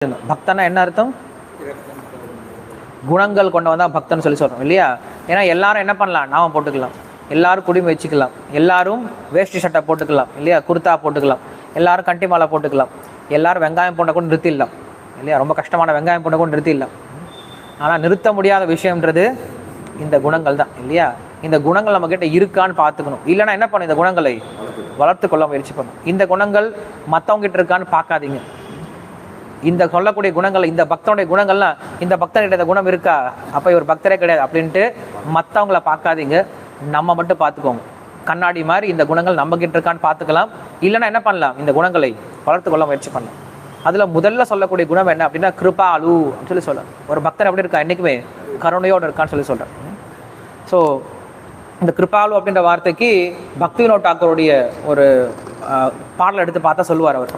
பக்தனா என்ன அர்த்தம்? குணங்கள் கொண்டவன் தான் பக்தன் சொல்லி சொல்றோம் இல்லையா? ஏன்னா எல்லாரும் என்ன பண்ணலாம், நாம போட்டுக்கலாம், எல்லாரும் குடிமை வச்சுக்கலாம், எல்லாரும் வேஷ்டி சட்டை போட்டுக்கலாம் இல்லையா, குர்தா போட்டுக்கலாம், எல்லாரும் கண்டி மாலை போட்டுக்கலாம், எல்லாரும் வெங்காயம் போண்ட கூட நிறுத்திடலாம் இல்லையா, ரொம்ப கஷ்டமான வெங்காயம் போண்ட கூட நிறுத்திடலாம். ஆனால் நிறுத்த முடியாத விஷயம்ன்றது இந்த குணங்கள் தான் இல்லையா? இந்த குணங்கள் நம்ம கிட்ட இருக்கான்னு பார்த்துக்கணும். இல்லைன்னா என்ன பண்ணும், இந்த குணங்களை வளர்த்து கொள்ள முயற்சி பண்ணும். இந்த குணங்கள் மற்றவங்க கிட்ட இருக்கான்னு பார்க்காதீங்க. இந்த சொல்லக்கூடிய குணங்கள், இந்த பக்தனுடைய குணங்கள்லாம், இந்த பக்தர்கிட்ட இந்த குணம் இருக்கா, அப்போ இவர் பக்தரே கிடையாது அப்படின்ட்டு மற்றவங்கள பார்க்காதீங்க, நம்ம மட்டும் பார்த்துக்கோங்க. கண்ணாடி மாதிரி இந்த குணங்கள் நம்ம கிட்ட இருக்கான்னு பார்த்துக்கலாம். இல்லைன்னா என்ன பண்ணலாம், இந்த குணங்களை வளர்த்து கொள்ள முயற்சி பண்ணலாம். அதில் முதல்ல சொல்லக்கூடிய குணம் என்ன அப்படின்னா கிருபாலு அப்படின்னு சொல்லலாம். ஒரு பக்தர் எப்படி இருக்கா, என்றைக்குமே கருணையோடு இருக்கான்னு சொல்கிறேன். ஸோ இந்த கிருபாலு அப்படின்ற வார்த்தைக்கு பக்தி வினோத் டாக்கூருடைய ஒரு பாடலை எடுத்து பார்த்தா சொல்லுவார் அவர்.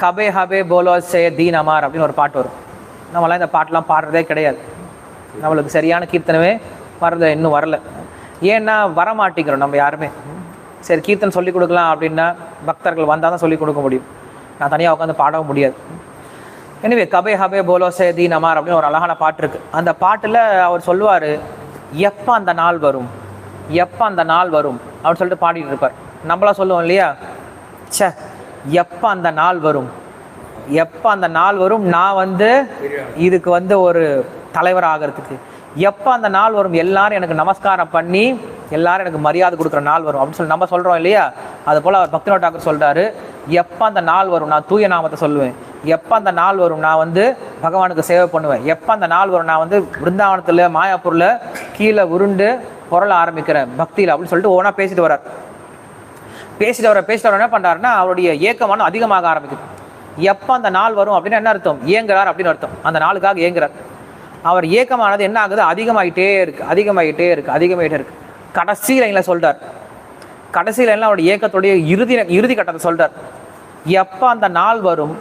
கபே ஹபே போலோ சே தீன் அமார் அப்படின்னு ஒரு பாட்டு வரும். நம்மளாம் இந்த பாட்டெலாம் பாடுறதே கிடையாது. நம்மளுக்கு சரியான கீர்த்தனமே வர்றது இன்னும் வரல. ஏன்னா வரமாட்டேங்கிறோம் நம்ம யாருமே. சரி கீர்த்தனை சொல்லிக் கொடுக்கலாம் அப்படின்னா பக்தர்கள் வந்தால் தான் சொல்லிக் கொடுக்க முடியும். நான் தனியாக உட்காந்து பாடவும் முடியாது. எனவே கபே ஹபே போலோ சே தீன் அமார் அப்படின்னு ஒரு அழகான பாட்டு இருக்குது. அந்த பாட்டில் அவர் சொல்லுவார், எப்போ அந்த நாள் வரும், எப்போ அந்த நாள் வரும் அப்படின்னு சொல்லிட்டு பாடிட்டு இருப்பார். நம்மளாம் சொல்லுவோம் இல்லையா, சே எப்போ அந்த நாள் வரும், எப்போ அந்த நாள் வரும், நான் இதுக்கு ஒரு தலைவர் ஆகிறதுக்கு எப்போ அந்த நாள் வரும், எல்லாரும் எனக்கு நமஸ்காரம் பண்ணி எல்லாரும் எனக்கு மரியாதை கொடுக்குற நாள் வரும் அப்படின்னு சொல்லி நம்ம சொல்கிறோம் இல்லையா? அது போல் அவர் பக்தி வினோத் டாக்கூர் சொல்கிறாரு, எப்போ அந்த நாள் வரும் நான் தூய நாமத்தை சொல்லுவேன், எப்போ அந்த நாள் வரும் நான் பகவானுக்கு சேவை பண்ணுவேன், எப்போ அந்த நாள் வரும் நான் பிருந்தாவனத்தில் மாயாப்பூரில் கீழே உருண்டு புரள ஆரம்பிக்கிறேன் பக்தியில் அப்படின்னு சொல்லிட்டு ஒவ்வொன்றா பேசிட்டு வர்றார். பேசிட்டு வர என்ன பண்ணுறாருன்னா அவருடைய ஏக்கமான அதிகமாக ஆரம்பிக்குது. எப்போ அந்த நாள் வரும் அப்படின்னு என்ன அர்த்தம், ஏங்குறார் அப்படின்னு அர்த்தம். அந்த நாளுக்காக ஏங்குறார். அவர் ஏக்கமானது என்ன ஆகுது, அதிகமாகிட்டே இருக்கு. கடைசி லைனில் சொல்கிறார், கடைசி லைனில் அவருடைய ஏக்கத்துடைய இறுதி கட்டத்தை சொல்கிறார். எப்போ அந்த நாள் வரும்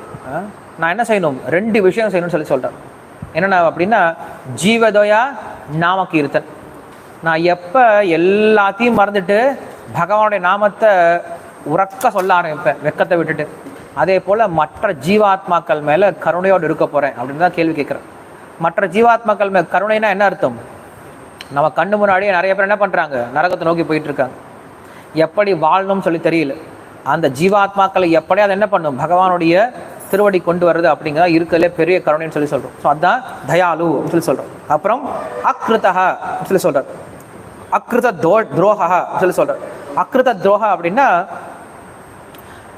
நான் என்ன செய்யணும், 2 விஷயம் செய்யணும்னு சொல்கிறார். என்னென்ன அப்படின்னா ஜீவதோயா நாம கீர்த்தன். நான் எப்போ எல்லாத்தையும் மறந்துட்டு பகவானுடைய நாமத்தை உறக்க சொல்ல ஆரம்பிப்பேன் வெக்கத்தை விட்டுட்டு, அதே போல் மற்ற ஜீவாத்மாக்கள் மேலே கருணையோடு இருக்க போகிறேன் அப்படின்னு தான் கேள்வி கேட்குறேன். மற்ற ஜீவாத்மாக்கள் மேலே கருணைனா என்ன அர்த்தம், நம்ம கண்ணு முன்னாடியே நிறைய பேர் என்ன பண்ணுறாங்க, நரகத்தை நோக்கி போயிட்டுருக்காங்க. எப்படி வாழணும்னு சொல்லி தெரியல. அந்த ஜீவாத்மாக்களை எப்படி அதை என்ன பண்ணும், பகவானுடைய திருவடி கொண்டு வருது அப்படிங்கிறதா இருக்கிறதுலே பெரிய கருணைன்னு சொல்லி சொல்கிறோம். ஸோ அதுதான் தயாலு அப்படின்னு சொல்லி சொல்கிறோம். அப்புறம் அக்ருதா சொல்லி சொல்கிறார், அக்ருத துரோகா சொல்லி சொல்கிறார். அக்ருத துரோகா அப்படின்னா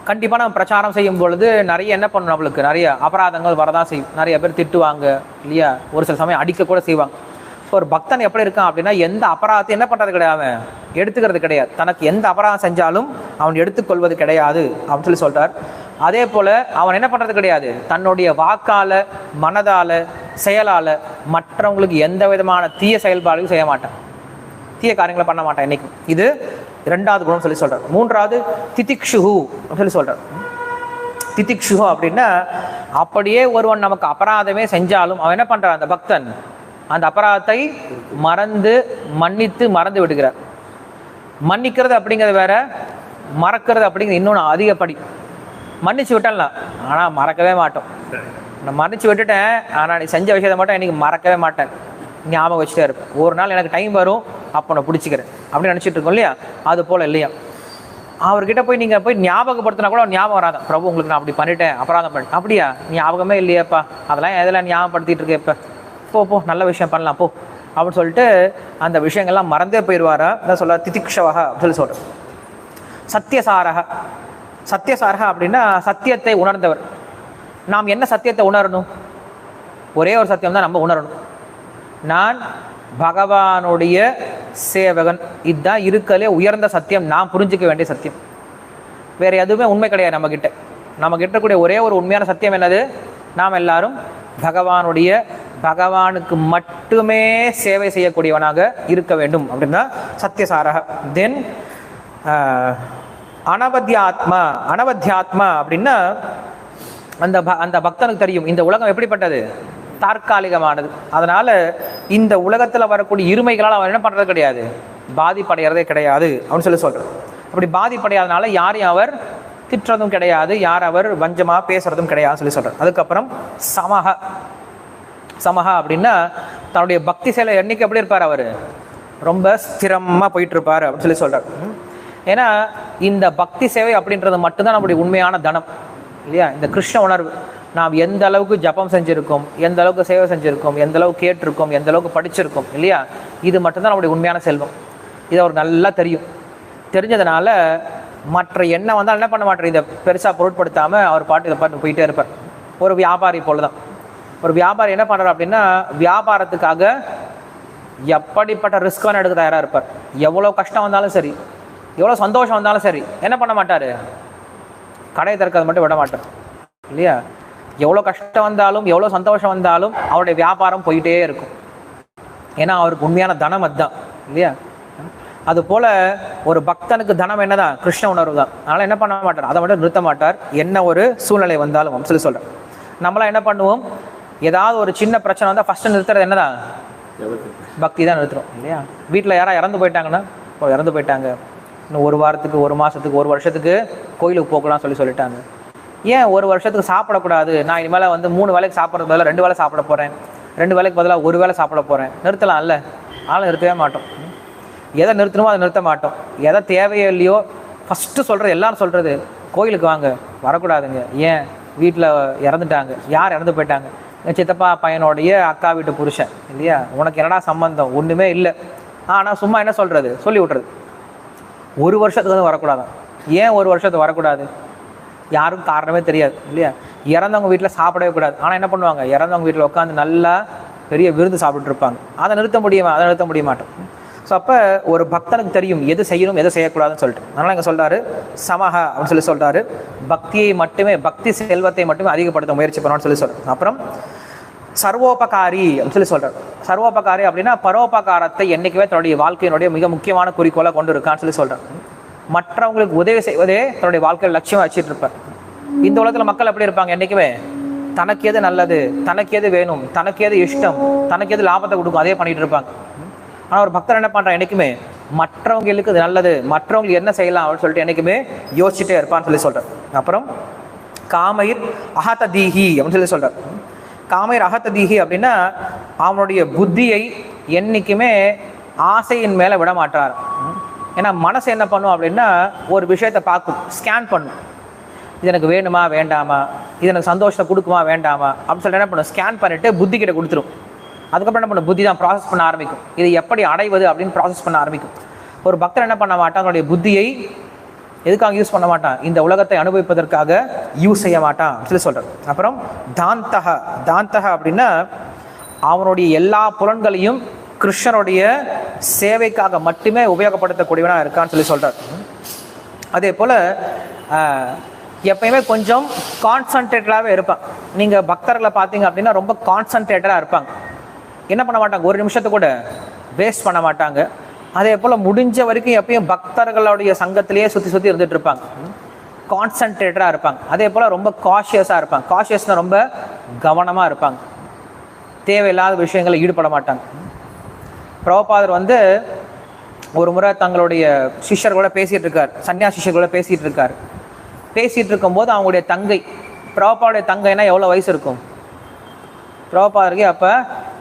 கண்டிப்பாக நம்ம பிரச்சாரம் செய்யும் பொழுது நிறைய என்ன பண்ணணும், நம்மளுக்கு நிறைய அபராதங்கள் வரதான் செய்யும். நிறைய பேர் திட்டுவாங்க இல்லையா, ஒரு சில சமயம் அடிக்க கூட செய்வாங்க. ஸோ ஒரு பக்தன் எப்படி இருக்கான் அப்படின்னா எந்த அபராதத்தை என்ன பண்ணுறது கிடையாது, அவன் எடுத்துக்கிறது கிடையாது. தனக்கு எந்த அபராதம் செஞ்சாலும் அவன் எடுத்துக்கொள்வது கிடையாது அப்படின்னு சொல்லி சொல்கிறார். அதே போல் அவன் என்ன பண்ணுறது கிடையாது, தன்னுடைய வாக்கால் மனதால் செயலால் மற்றவங்களுக்கு எந்த விதமான தீய செயல்பாடுகளும் செய்ய மாட்டான், தீய காரியங்களை பண்ண மாட்டான் என்னைக்கும். இது 2வது குணம் சொல்லி சொல்கிறார். 3வது திதிக்ஷுஹு சொல்லி சொல்கிறார். திதிக்ஷுஹு அப்படின்னா அப்படியே ஒருவன் நமக்கு அபராதமே செஞ்சாலும் அவன் என்ன பண்ணுறான், அந்த பக்தன் அந்த அபராதத்தை மறந்து விடுகிறார். மன்னிக்கிறது அப்படிங்கிறது வேற, மறக்கிறது அப்படிங்கிறது இன்னொன்று அதிகப்படி. மன்னிச்சு விட்டலாம், ஆனால் மறக்கவே மாட்டோம். நான் மன்னிச்சு விட்டுட்டேன், ஆனால் நீ செஞ்ச விஷயத்தை மட்டும் எனக்கு மறக்கவே மாட்டேன், ஞாபகம் வச்சுட்டே இருப்பேன். ஒரு நாள் எனக்கு டைம் வரும், அப்போ நான் பிடிச்சிக்கிறேன் அப்படின்னு நினச்சிட்டு இருக்கோம் இல்லையா? அது போல் இல்லையா, அவர்கிட்ட போய் நீங்கள் போய் ஞாபகப்படுத்தினா கூட ஞாபகம் வராதான், பிரபு உங்களுக்கு நான் அப்படி பண்ணிட்டேன், அபராதம் பண்ணிட்டேன், அப்படியா ஞாபகமே இல்லையாப்பா, அதெல்லாம் எதெல்லாம் ஞாபகப்படுத்திட்டு இருக்கேன், இப்போ போ நல்ல விஷயம் பண்ணலாம் போ அப்படின்னு சொல்லிட்டு அந்த விஷயங்கள்லாம் மறந்தே போயிடுவாரா. அதான் சொல்ல திதிக்ஷவக அப்படின்னு சொல்கிறேன். சத்தியசாரக அப்படின்னா சத்தியத்தை உணர்ந்தவர். நாம் என்ன சத்தியத்தை உணரணும், ஒரே ஒரு சத்தியம் தான் நம்ம உணரணும், நான் பகவானுடைய சேவகன். இதுதான் இருக்கலே உயர்ந்த சத்தியம், நான் புரிஞ்சிக்க வேண்டிய சத்தியம். வேறு எதுவுமே உண்மை கிடையாது நம்மக்கிட்ட. நமக்கு இருக்கக்கூடிய ஒரே ஒரு உண்மையான சத்தியம் என்னது, நாம் எல்லாரும் பகவானுக்கு மட்டுமே சேவை செய்யக்கூடியவனாக இருக்க வேண்டும் அப்படின்னா சத்தியசாரக. தென் அனவத்தியாத்மா அப்படின்னா அந்த பக்தனுக்கு தெரியும் இந்த உலகம் எப்படிப்பட்டது, தற்காலிகமானது. அதனால் இந்த உலகத்தில் வரக்கூடிய இருமைகளால் அவன் என்ன பண்ணுறது கிடையாது, பாதிப்படைகிறதே கிடையாது அப்படின்னு சொல்லி சொல்கிறார். அப்படி பாதிப்படையாதனால யாரையும் அவர் திட்டுறதும் கிடையாது, யார் அவர் வஞ்சமாக பேசுறதும் கிடையாதுன்னு சொல்லி சொல்கிறார். அதுக்கப்புறம் சமஹ. சமஹா அப்படின்னா தன்னுடைய பக்தி செயலை என்னைக்கு எப்படி இருப்பார், அவர் ரொம்ப ஸ்திரமாக போயிட்டு இருப்பார் அப்படின்னு சொல்லி சொல்கிறார். ஏன்னா இந்த பக்தி சேவை அப்படின்றது மட்டும்தான் நம்முடைய உண்மையான தனம் இல்லையா? இந்த கிருஷ்ண உணர்வு, நாம் எந்த அளவுக்கு ஜபம் செஞ்சுருக்கோம், எந்த அளவுக்கு சேவை செஞ்சுருக்கோம், எந்த அளவுக்கு கேட்டிருக்கோம், எந்த அளவுக்கு படிச்சிருக்கோம் இல்லையா, இது மட்டும்தான் நம்முடைய உண்மையான செல்வம். இது அவருக்கு நல்லா தெரியும். தெரிஞ்சதுனால மற்ற எண்ணம் வந்தால் என்ன பண்ண மாட்டார், இதை பெருசாக பொருட்படுத்தாமல் அவர் பாட்டு இதை பாட்டு போயிட்டே இருப்பார். ஒரு வியாபாரி போல தான். ஒரு வியாபாரி என்ன பண்ணுறார் அப்படின்னா, வியாபாரத்துக்காக எப்படிப்பட்ட ரிஸ்க் வேணால் எடுக்க தயாராக இருப்பார். எவ்வளோ கஷ்டம் வந்தாலும் சரி, எவ்வளோ சந்தோஷம் வந்தாலும் சரி, என்ன பண்ண மாட்டார், கடையை திறக்கிறது மட்டும் விட மாட்டார் இல்லையா? எவ்வளோ கஷ்டம் வந்தாலும் எவ்வளோ சந்தோஷம் வந்தாலும் அவருடைய வியாபாரம் போயிட்டே இருக்கும். ஏன்னா அவருக்கு உண்மையான தனம் அதுதான் இல்லையா? அதுபோல் ஒரு பக்தனுக்கு தனம் என்னதான், கிருஷ்ண உணர்வு தான். அதனால் என்ன பண்ண மாட்டார், அதை மட்டும் நிறுத்த மாட்டார், என்ன ஒரு சூழ்நிலை வந்தாலும் சொல்லி சொல்கிறேன். நம்மளாம் என்ன பண்ணுவோம், ஏதாவது ஒரு சின்ன பிரச்சனை வந்தால் ஃபஸ்ட்டு நிறுத்துறது என்னதான், பக்தி தான் நிறுத்துறோம் இல்லையா? வீட்டில் யாராவது இறந்து போயிட்டாங்கன்னா, இறந்து போயிட்டாங்க, இன்னும் ஒரு வாரத்துக்கு, ஒரு மாதத்துக்கு, ஒரு வருஷத்துக்கு கோயிலுக்கு போகலாம்னு சொல்லிட்டாங்க. ஏன் ஒரு வருஷத்துக்கு சாப்பிடக்கூடாது, நான் இனிமேல் வந்து 3 வேளைக்கு சாப்பிட்றது பதிலாக 2 வேளை சாப்பிட போகிறேன், 2 வேளைக்கு பதிலாக 1 வேளை சாப்பிட போகிறேன், நிறுத்தலாம்ல? ஆனால் நிறுத்தவே மாட்டோம். எதை நிறுத்தணுமோ அதை நிறுத்த மாட்டோம். எதை தேவையோ இல்லையோ ஃபஸ்ட்டு சொல்கிறது, எல்லாரும் சொல்கிறது, கோயிலுக்கு வாங்க, வரக்கூடாதுங்க. ஏன், வீட்டில் இறந்துட்டாங்க, யார் இறந்து போயிட்டாங்க, என் சித்தப்பா பையனுடைய அக்கா வீட்டு புருஷன் இல்லையா, உனக்கு என்னடா சம்பந்தம், ஒன்றுமே இல்லை. ஆனால் சும்மா என்ன சொல்கிறது, சொல்லி விட்றது. ஒரு வருஷத்துக்கு வந்து வரக்கூடாதான். ஏன் ஒரு வருஷத்துக்கு வரக்கூடாது, யாருக்கும் காரணமே தெரியாது இல்லையா? இறந்தவங்க வீட்டில் சாப்பிடவே கூடாது. ஆனால் என்ன பண்ணுவாங்க, இறந்தவங்க வீட்டில் உட்காந்து நல்லா பெரிய விருந்து சாப்பிட்டு இருப்பாங்க. அதை நிறுத்த முடியுமா, அதை நிறுத்த முடிய மாட்டோம். ஸோ அப்போ ஒரு பக்தனுக்கு தெரியும் எது செய்யணும் எது செய்யக்கூடாதுன்னு சொல்லிட்டு. அதனால் இங்கே சொல்கிறாரு சமஹ அப்படின்னு சொல்கிறாரு, பக்தியை மட்டுமே, பக்தி செல்வத்தை மட்டுமே அதிகப்படுத்த முயற்சி பண்ணணும்னு சொல்கிறார். அப்புறம் சர்வோபகாரி அப்படின்னு சொல்கிறார். சர்வோபகாரி அப்படின்னா பரோபகாரத்தை என்றைக்குமே தன்னுடைய வாழ்க்கையினுடைய மிக முக்கியமான குறிக்கோளாக கொண்டு இருக்கான்னு சொல்கிறார். மற்றவங்களுக்கு உதவி செய்வதே தன்னுடைய வாழ்க்கையில் லட்சியமாக வச்சுட்டு இருப்பார். இந்த உலகத்தில் மக்கள் எப்படி இருப்பாங்க, என்றைக்குமே தனக்கு எது நல்லது, தனக்கு எது வேணும், தனக்கு எது இஷ்டம், தனக்கு எது லாபத்தை கொடுக்கும், அதே பண்ணிட்டு இருப்பாங்க. ஆனால் ஒரு பக்தர் என்ன பண்ணுறான், என்றைக்குமே மற்றவங்களுக்கு இது நல்லது, மற்றவங்களுக்கு என்ன செய்யலாம் அப்படின்னு சொல்லிட்டு என்றைக்குமே யோசிச்சுட்டே இருப்பான்னு சொல்கிறார். அப்புறம் காமயிர் அகததீஹி அப்படின்னு சொல்கிறார். காமயிர் அகததீஹி அப்படின்னா அவனுடைய புத்தியை என்றைக்குமே ஆசையின் மேலே விட மாட்டார். ஏன்னா மனசு என்ன பண்ணும் அப்படின்னா, ஒரு விஷயத்தை பார்க்கும், ஸ்கேன் பண்ணும், இது எனக்கு வேணுமா வேண்டாமா, இது எனக்கு சந்தோஷத்தை கொடுக்குமா வேண்டாமா அப்படின்னு சொல்லிட்டு என்ன பண்ணும், ஸ்கேன் பண்ணிவிட்டு புத்தி கிட்ட கொடுத்துரும். அதுக்கப்புறம் என்ன பண்ணும், புத்தி தான் ப்ராசஸ் பண்ண ஆரம்பிக்கும், இது எப்படி அடைவது அப்படின்னு ப்ராசஸ் பண்ண ஆரம்பிக்கும். ஒரு பக்தர் என்ன பண்ண மாட்டான், அவனுடைய புத்தியை எதுக்காக யூஸ் பண்ண மாட்டான், இந்த உலகத்தை அனுபவிப்பதற்காக யூஸ் செய்ய மாட்டான் சொல்லி சொல்கிறார். அப்புறம் தாந்தக. தாந்தக அப்படின்னா அவனுடைய எல்லா புலன்களையும் கிருஷ்ணனுடைய சேவைக்காக மட்டுமே உபயோகப்படுத்தக்கூடியவனாக இருக்கான்னு சொல்லி சொல்கிறார். அதே போல் எப்பயுமே கொஞ்சம் கான்சன்ட்ரேட்டடாகவே இருப்பான். நீங்கள் பக்தர்களை பார்த்தீங்க அப்படின்னா ரொம்ப கான்சன்ட்ரேட்டடாக இருப்பாங்க, என்ன பண்ண மாட்டாங்க, ஒரு நிமிஷத்தை கூட வேஸ்ட் பண்ண மாட்டாங்க. அதே போல் முடிஞ்ச வரைக்கும் எப்பயும் பக்தர்களுடைய சங்கத்திலேயே சுற்றி இருந்துகிட்டு இருப்பாங்க, கான்சன்ட்ரேட்டடாக இருப்பாங்க. அதே போல் ரொம்ப காஷியஸாக இருப்பாங்க. காஷியஸ்னால் ரொம்ப கவனமாக இருப்பாங்க, தேவையில்லாத விஷயங்களில் ஈடுபட மாட்டாங்க. பிரபுபாதர் வந்து ஒரு முறை தங்களுடைய சிஷ்யர்களோட பேசிகிட்டு இருக்கார், சன்னியாசி சிஷ்யர்களோட பேசிகிட்டு இருக்கார். பேசிகிட்டு இருக்கும்போது அவங்களுடைய தங்கை, பிரபுபாவுடைய தங்கைனா எவ்வளோ வயசு இருக்கும், பிரபுபாதருக்கு அப்போ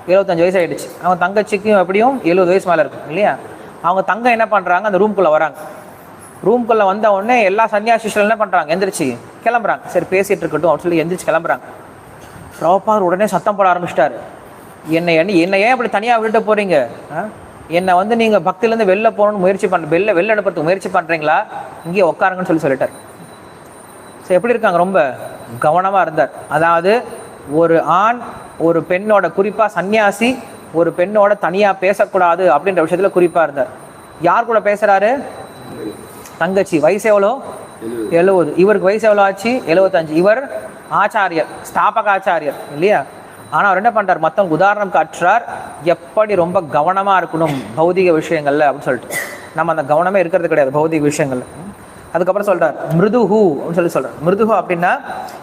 75 வயசு ஆகிடுச்சு. அவங்க தங்கச்சிக்கும் எப்படியும் 70 வயசு மேலே இருக்கும் இல்லையா? அவங்க தங்கை என்ன பண்ணுறாங்க, அந்த ரூம்குள்ளே வராங்க. ரூம்குள்ளே வந்த உடனே எல்லா சன்னியாசி சிஷ்யர்கள் என்ன பண்ணுறாங்க, எந்திரிச்சு கிளம்புறாங்க. சரி பேசிகிட்டு இருக்கட்டும் அப்படின்னு சொல்லி எந்திரிச்சு கிளம்புறாங்க. பிரபுபாதர் உடனே சத்தம் போட ஆரம்பிச்சிட்டாரு, என்னை ஏன் அப்படி தனியாக விட்டுட்டு போகிறீங்க, என்னை வந்து நீங்கள் பக்தியிலேருந்து வெளில போகணுன்னு முயற்சி வெளில அனுப்புறதுக்கு முயற்சி பண்ணுறீங்களா, இங்கேயே உட்காருங்கன்னு சொல்லிட்டார். ஸோ எப்படி இருக்காங்க, ரொம்ப கவனமாக இருந்தார். அதாவது ஒரு ஆண் ஒரு பெண்ணோட, குறிப்பாக சன்னியாசி ஒரு பெண்ணோட தனியாக பேசக்கூடாது அப்படின்ற விஷயத்தில் குறிப்பாக இருந்தார். யார் கூட பேசுகிறாரு, தங்கச்சி. வயசு எவ்வளோ, 70. இவருக்கு வயசு எவ்வளோ ஆச்சு, 75. இவர் ஆச்சாரியர், ஸ்தாபக ஆச்சாரியர் இல்லையா? ஆனால் அவர் என்ன பண்ணுறார், மற்றவங்க உதாரணம் காட்டுறார், எப்படி ரொம்ப கவனமாக இருக்கணும் பௌதிக விஷயங்கள்ல அப்படின்னு சொல்லிட்டு. நம்ம அந்த கவனமே இருக்கிறது கிடையாது பௌதிக விஷயங்கள்ல. அதுக்கப்புறம் சொல்கிறார் மிருதுஹு அப்படின்னு சொல்கிறார். மிருதுஹு அப்படின்னா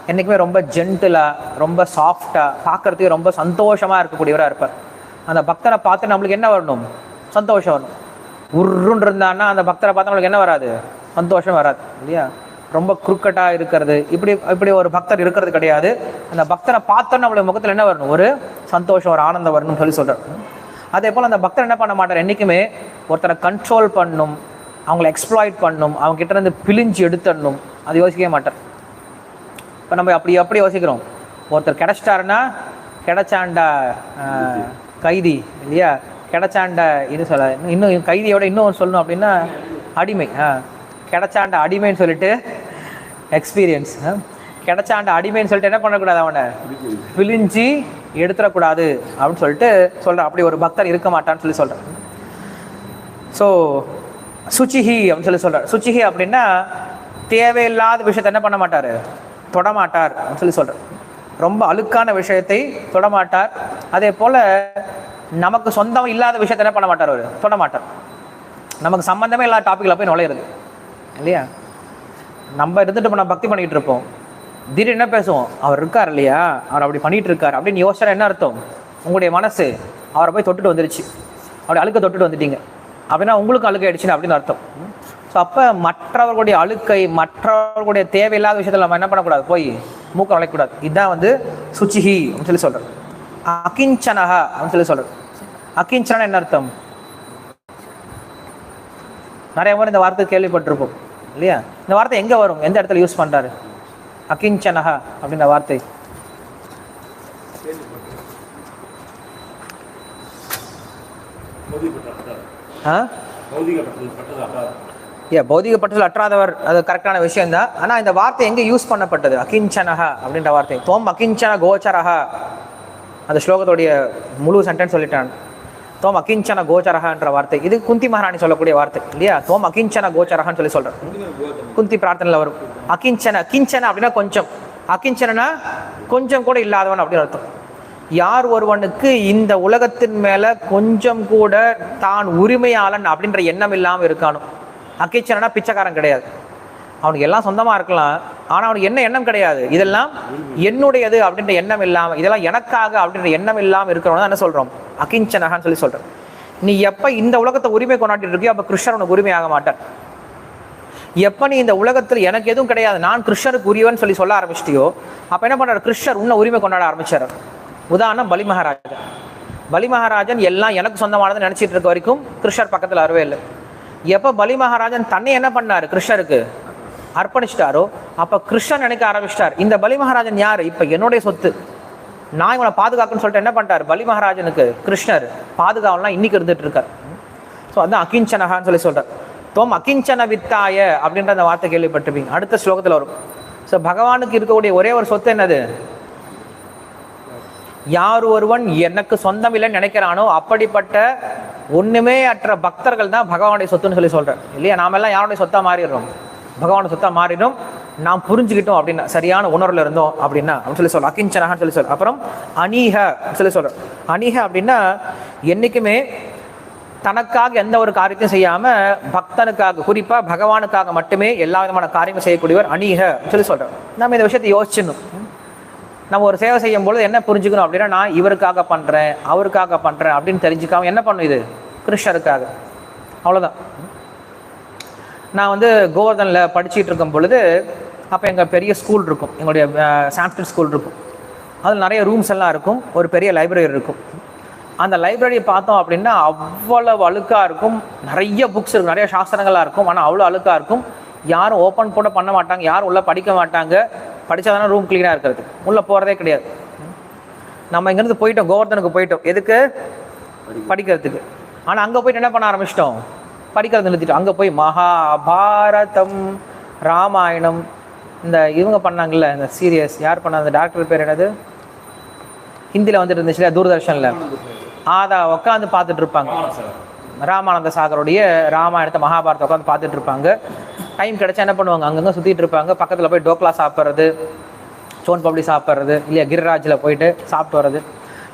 என்றைக்குமே ரொம்ப ஜென்டிலாக, ரொம்ப சாஃப்டாக, பார்க்குறதுக்கு ரொம்ப சந்தோஷமாக இருக்கக்கூடியவராக இருப்பார். அந்த பக்தரை பார்த்து நம்மளுக்கு என்ன வரணும், சந்தோஷம் வரணும். உருன்னு இருந்தான்னா அந்த பக்தரை பார்த்து நம்மளுக்கு என்ன வராது, சந்தோஷம் வராது இல்லையா? ரொம்ப குறுக்கட்டாக இருக்கிறது, இப்படி இப்படி ஒரு பக்தர் இருக்கிறது கிடையாது. அந்த பக்தரை பார்த்தோன்னு நம்மளுடைய முகத்தில் என்ன வரணும்? ஒரு சந்தோஷம், ஒரு ஆனந்தம் வரணும்னு சொல்லி சொல்கிறார். அதே போல் அந்த பக்தர் என்ன பண்ண மாட்டார், என்றைக்குமே ஒருத்தரை கண்ட்ரோல் பண்ணணும், அவங்கள எக்ஸ்ப்ளாய்ட் பண்ணணும், அவங்க கிட்ட இருந்து பிழிஞ்சு எடுத்துடணும், அது யோசிக்கவே மாட்டார். இப்போ நம்ம அப்படி யோசிக்கிறோம். ஒருத்தர் கிடைச்சிட்டாருன்னா கிடைச்சாண்டா கைதி இல்லையா, கிடைச்சாண்ட இது சொல்ல, இன்னும் கைதியோட இன்னும் சொல்லணும் அப்படின்னா அடிமை. கிடைச்சாண்ட அடிமைன்னு சொல்லிட்டு எக்ஸ்பீரியன்ஸ், கிடைச்சாண்ட அடிமைன்னு சொல்லிட்டு என்ன பண்ணக்கூடாது, அவனை பிழிஞ்சி எடுத்துடக்கூடாது அப்படின்னு சொல்லிட்டு சொல்கிறேன். அப்படி ஒரு பக்தர் இருக்க மாட்டான்னு சொல்லி சொல்கிறேன். ஸோ சுச்சிஹி அப்படின்னு சொல்லி சொல்கிறார். சுச்சிஹி அப்படின்னா தேவையில்லாத விஷயத்தை என்ன பண்ண மாட்டார், தொடமாட்டார் அப்படின்னு சொல்லி சொல்கிறார். ரொம்ப அழுக்கான விஷயத்தை தொடமாட்டார். அதே போல் நமக்கு சொந்தம் இல்லாத விஷயத்தை என்ன பண்ண மாட்டார், அவர் தொடமாட்டார். நமக்கு சம்மந்தமே இல்லாத டாப்பிக்கில் போய் நுழையிறது இல்லையா. நம்ம இருந்துட்டு நம்ம பக்தி பண்ணிகிட்டு இருப்போம், திடீர்னு என்ன பேசுவோம், அவர் இருக்கார் இல்லையா, அவர் அப்படி பண்ணிகிட்டு இருக்கார் அப்படின்னு யோசனை என்ன அர்த்தம், உங்களுடைய மனசு அவரை போய் தொட்டுட்டு வந்துருச்சு, அப்படி அழுக்க தொட்டுட்டு வந்துட்டீங்க அப்படின்னா உங்களுக்கு அழுக்க ஆயிடுச்சுன்னு அப்படின்னு அர்த்தம். ஸோ அப்போ மற்றவர்களுடைய அழுக்கை, மற்றவர்களுடைய தேவையில்லாத விஷயத்தில் நம்ம என்ன பண்ணக்கூடாது, போய் மூக்க நுழைக்கக்கூடாது. இதுதான் வந்து சுச்சிஹி அப்படின்னு சொல்லி சொல்கிறேன். அகிஞ்சனஹா அப்படின்னு சொல்லி சொல்கிறது. அகிஞ்சனா என்ன அர்த்தம், நிறைய முறை இந்த வார்த்தை கேள்விப்பட்டிருப்போம் இல்லையா. இந்த வார்த்தை எங்கே வரும், எந்த இடத்துல யூஸ் பண்ணுறாரு, அகிஞ்சனஹா அப்படின்ற வார்த்தை? பௌதிக பற்றல் அற்றாதவர், அது கரெக்டான விஷயம்தான். ஆனால் இந்த வார்த்தை எங்கே யூஸ் பண்ணப்பட்டது, அகிஞ்சனஹா அப்படின்ற வார்த்தை. தோம் அகிஞ்சன கோச்சரஹா, அந்த ஸ்லோகத்துடைய முழு சென்டென்ஸ் சொல்லிட்டான். தோம் அகிஞ்சன கோச்சரஹான்ற வார்த்தை இது குந்தி மகாராணி சொல்லக்கூடிய வார்த்தை இல்லையா. தோம் அகிஞ்சன கோச்சரஹான்னு சொல்லி சொல்கிறேன். குந்தி பிரார்த்தனையில் வரும். அகிஞ்சன, கிஞ்சன அப்படின்னா கொஞ்சம், அகிஞ்சனா கொஞ்சம் கூட இல்லாதவன் அப்படின்னு அர்த்தம். யார் ஒருவனுக்கு இந்த உலகத்தின் மேலே கொஞ்சம் கூட தான் உரிமையாளன் அப்படின்ற எண்ணம் இல்லாமல் இருக்கானோ, அகிஞ்சனா பிச்சைக்காரன் கிடையாது. அவனுக்கு எல்லாம் சொந்தமாக இருக்கலாம், ஆனால் அவனுக்கு என்ன எண்ணம் கிடையாது, இதெல்லாம் என்னுடையது அப்படின்ற எண்ணம் இல்லாமல், இதெல்லாம் எனக்காக அப்படின்ற எண்ணம் இல்லாமல் இருக்கிறவங்க தான் என்ன சொல்கிறோம், அகிஞ்சனகான்னு சொல்லி சொல்கிறேன். நீ எப்போ இந்த உலகத்தை உரிமை கொண்டாடிட்டு இருக்கியோ அப்போ கிருஷ்ணர் உனக்கு உரிமையாக மாட்டார். எப்போ நீ இந்த உலகத்தில் எனக்கு எதுவும் கிடையாது, நான் கிருஷ்ணருக்கு உரியவன் சொல்லி சொல்ல ஆரம்பிச்சிட்டியோ அப்போ என்ன பண்ணுறாரு, கிருஷ்ணர் உன்னை உரிமை கொண்டாட ஆரம்பிச்சார். உதாரணம் பலி மகாராஜன். பலி மகாராஜன் எல்லாம் எனக்கு சொந்தமானது நினச்சிட்டு இருக்க வரைக்கும் கிருஷ்ணர் பக்கத்தில் வரவே இல்லை. எப்போ பலி மகாராஜன் தன்னை என்ன பண்ணார், கிருஷ்ணருக்கு அர்ப்பணிச்சிட்டாரோ அப்போ கிருஷ்ணன் நினைக்க ஆரம்பிச்சிட்டார், இந்த பலி மகாராஜன் யார், இப்போ என்னுடைய சொத்து, நான் இவனை பாதுகாக்கணும்னு சொல்லிட்டு என்ன பண்ணிட்டார், பலி மகாராஜனுக்கு கிருஷ்ணர் பாதுகாவலாம் இன்னைக்கு இருந்துட்டு இருக்கார். ஸோ அதுதான் அகிஞ்சனகான்னு சொல்லி சொல்கிறார். தோம் அகிஞ்சன வித்தாய அப்படின்ற அந்த வார்த்தை கேள்விப்பட்டிருப்பீங்க, அடுத்த ஸ்லோகத்தில் வரும். ஸோ பகவானுக்கு இருக்கக்கூடிய ஒரே ஒரு சொத்து என்னது, யார் ஒருவன் எனக்கு சொந்தம் இல்லைன்னு நினைக்கிறானோ அப்படிப்பட்ட ஒன்றுமே அற்ற பக்தர்கள் தான் பகவானுடைய சொத்துன்னு சொல்லி சொல்கிறேன் இல்லையா. நாமெல்லாம் யாருடைய சொத்தாக மாறிடுறோம், பகவானுடைய சொத்தாக மாறிடும். நாம் புரிஞ்சுக்கிட்டோம் அப்படின்னா, சரியான உணர்வில் இருந்தோம் அப்படின்னா அப்படின்னு சொல்லி சொல்கிறோம். அகிஞ்சனகான்னு சொல்லி சொல்கிறோம். அப்புறம் அனீஹ சொல்லி சொல்கிறோம். அனீஹ அப்படின்னா என்றைக்குமே தனக்காக எந்த ஒரு காரியத்தையும் செய்யாமல் பக்தனுக்காக, குறிப்பாக பகவானுக்காக மட்டுமே எல்லா விதமான காரியங்கள் செய்யக்கூடியவர் அனீஹ சொல்லி சொல்கிறோம். நம்ம இந்த விஷயத்தை யோசிச்சிடணும். நம்ம ஒரு சேவை செய்யும் பொழுது என்ன புரிஞ்சுக்கணும் அப்படின்னா, நான் இவருக்காக பண்ணுறேன் அவருக்காக பண்ணுறேன் அப்படின்னு தெரிஞ்சுக்காம என்ன பண்ணும், இது கிருஷ்ணருக்காக, அவ்வளோதான். நான் வந்து கோவர்தனில் படிச்சுட்டு இருக்கும் பொழுது அப்போ எங்கள் பெரிய ஸ்கூல் இருக்கும், எங்களுடைய சான்ஸ்கிரிட் ஸ்கூல் இருக்கும். அதில் நிறைய ரூம்ஸ் எல்லாம் இருக்கும், ஒரு பெரிய லைப்ரரி இருக்கும். அந்த லைப்ரரியை பார்த்தோம் அப்படின்னா அவ்வளவு அழுக்காக இருக்கும், நிறைய புக்ஸ் இருக்கும், நிறைய சாஸ்திரங்களாக இருக்கும், ஆனால் அவ்வளோ அழுக்காக இருக்கும். யாரும் ஓப்பன் கூட பண்ண மாட்டாங்க, யாரும் உள்ளே படிக்க மாட்டாங்க. படித்தாதானே ரூம் க்ளீனாக இருக்கிறது, உள்ளே போகிறதே கிடையாது. நம்ம இங்கேருந்து போயிட்டோம், கோவர்தனுக்கு போயிட்டோம், எதுக்கு, படிக்கிறதுக்கு. ஆனால் அங்கே போயிட்டு என்ன பண்ண ஆரம்பிச்சிட்டோம், படிக்கிறது நிறுத்திட்டோம். அங்கே போய் மகாபாரதம், ராமாயணம், இந்த இவங்க பண்ணாங்கல்ல இந்த சீரியஸ், யார் பண்ண அந்த டாக்டர் பேர் என்னது, ஹிந்தியில் வந்துட்டு இருந்துச்சுல தூர்தர்ஷனில், அதை உட்காந்து பார்த்துட்டு இருப்பாங்க. ராமானந்த சாகருடைய ராமாயணத்தை மகாபாரதத்தை உட்காந்து பார்த்துட்டு இருப்பாங்க. டைம் கிடைச்சா என்ன பண்ணுவாங்க, அங்கங்கே சுற்றிட்டு இருப்பாங்க. பக்கத்தில் போய் டோக்லா சாப்பிட்றது, சோன் பப்டி சாப்பிட்றது, இல்லையா கிரிராஜில் போயிட்டு சாப்பிட்டு வர்றது,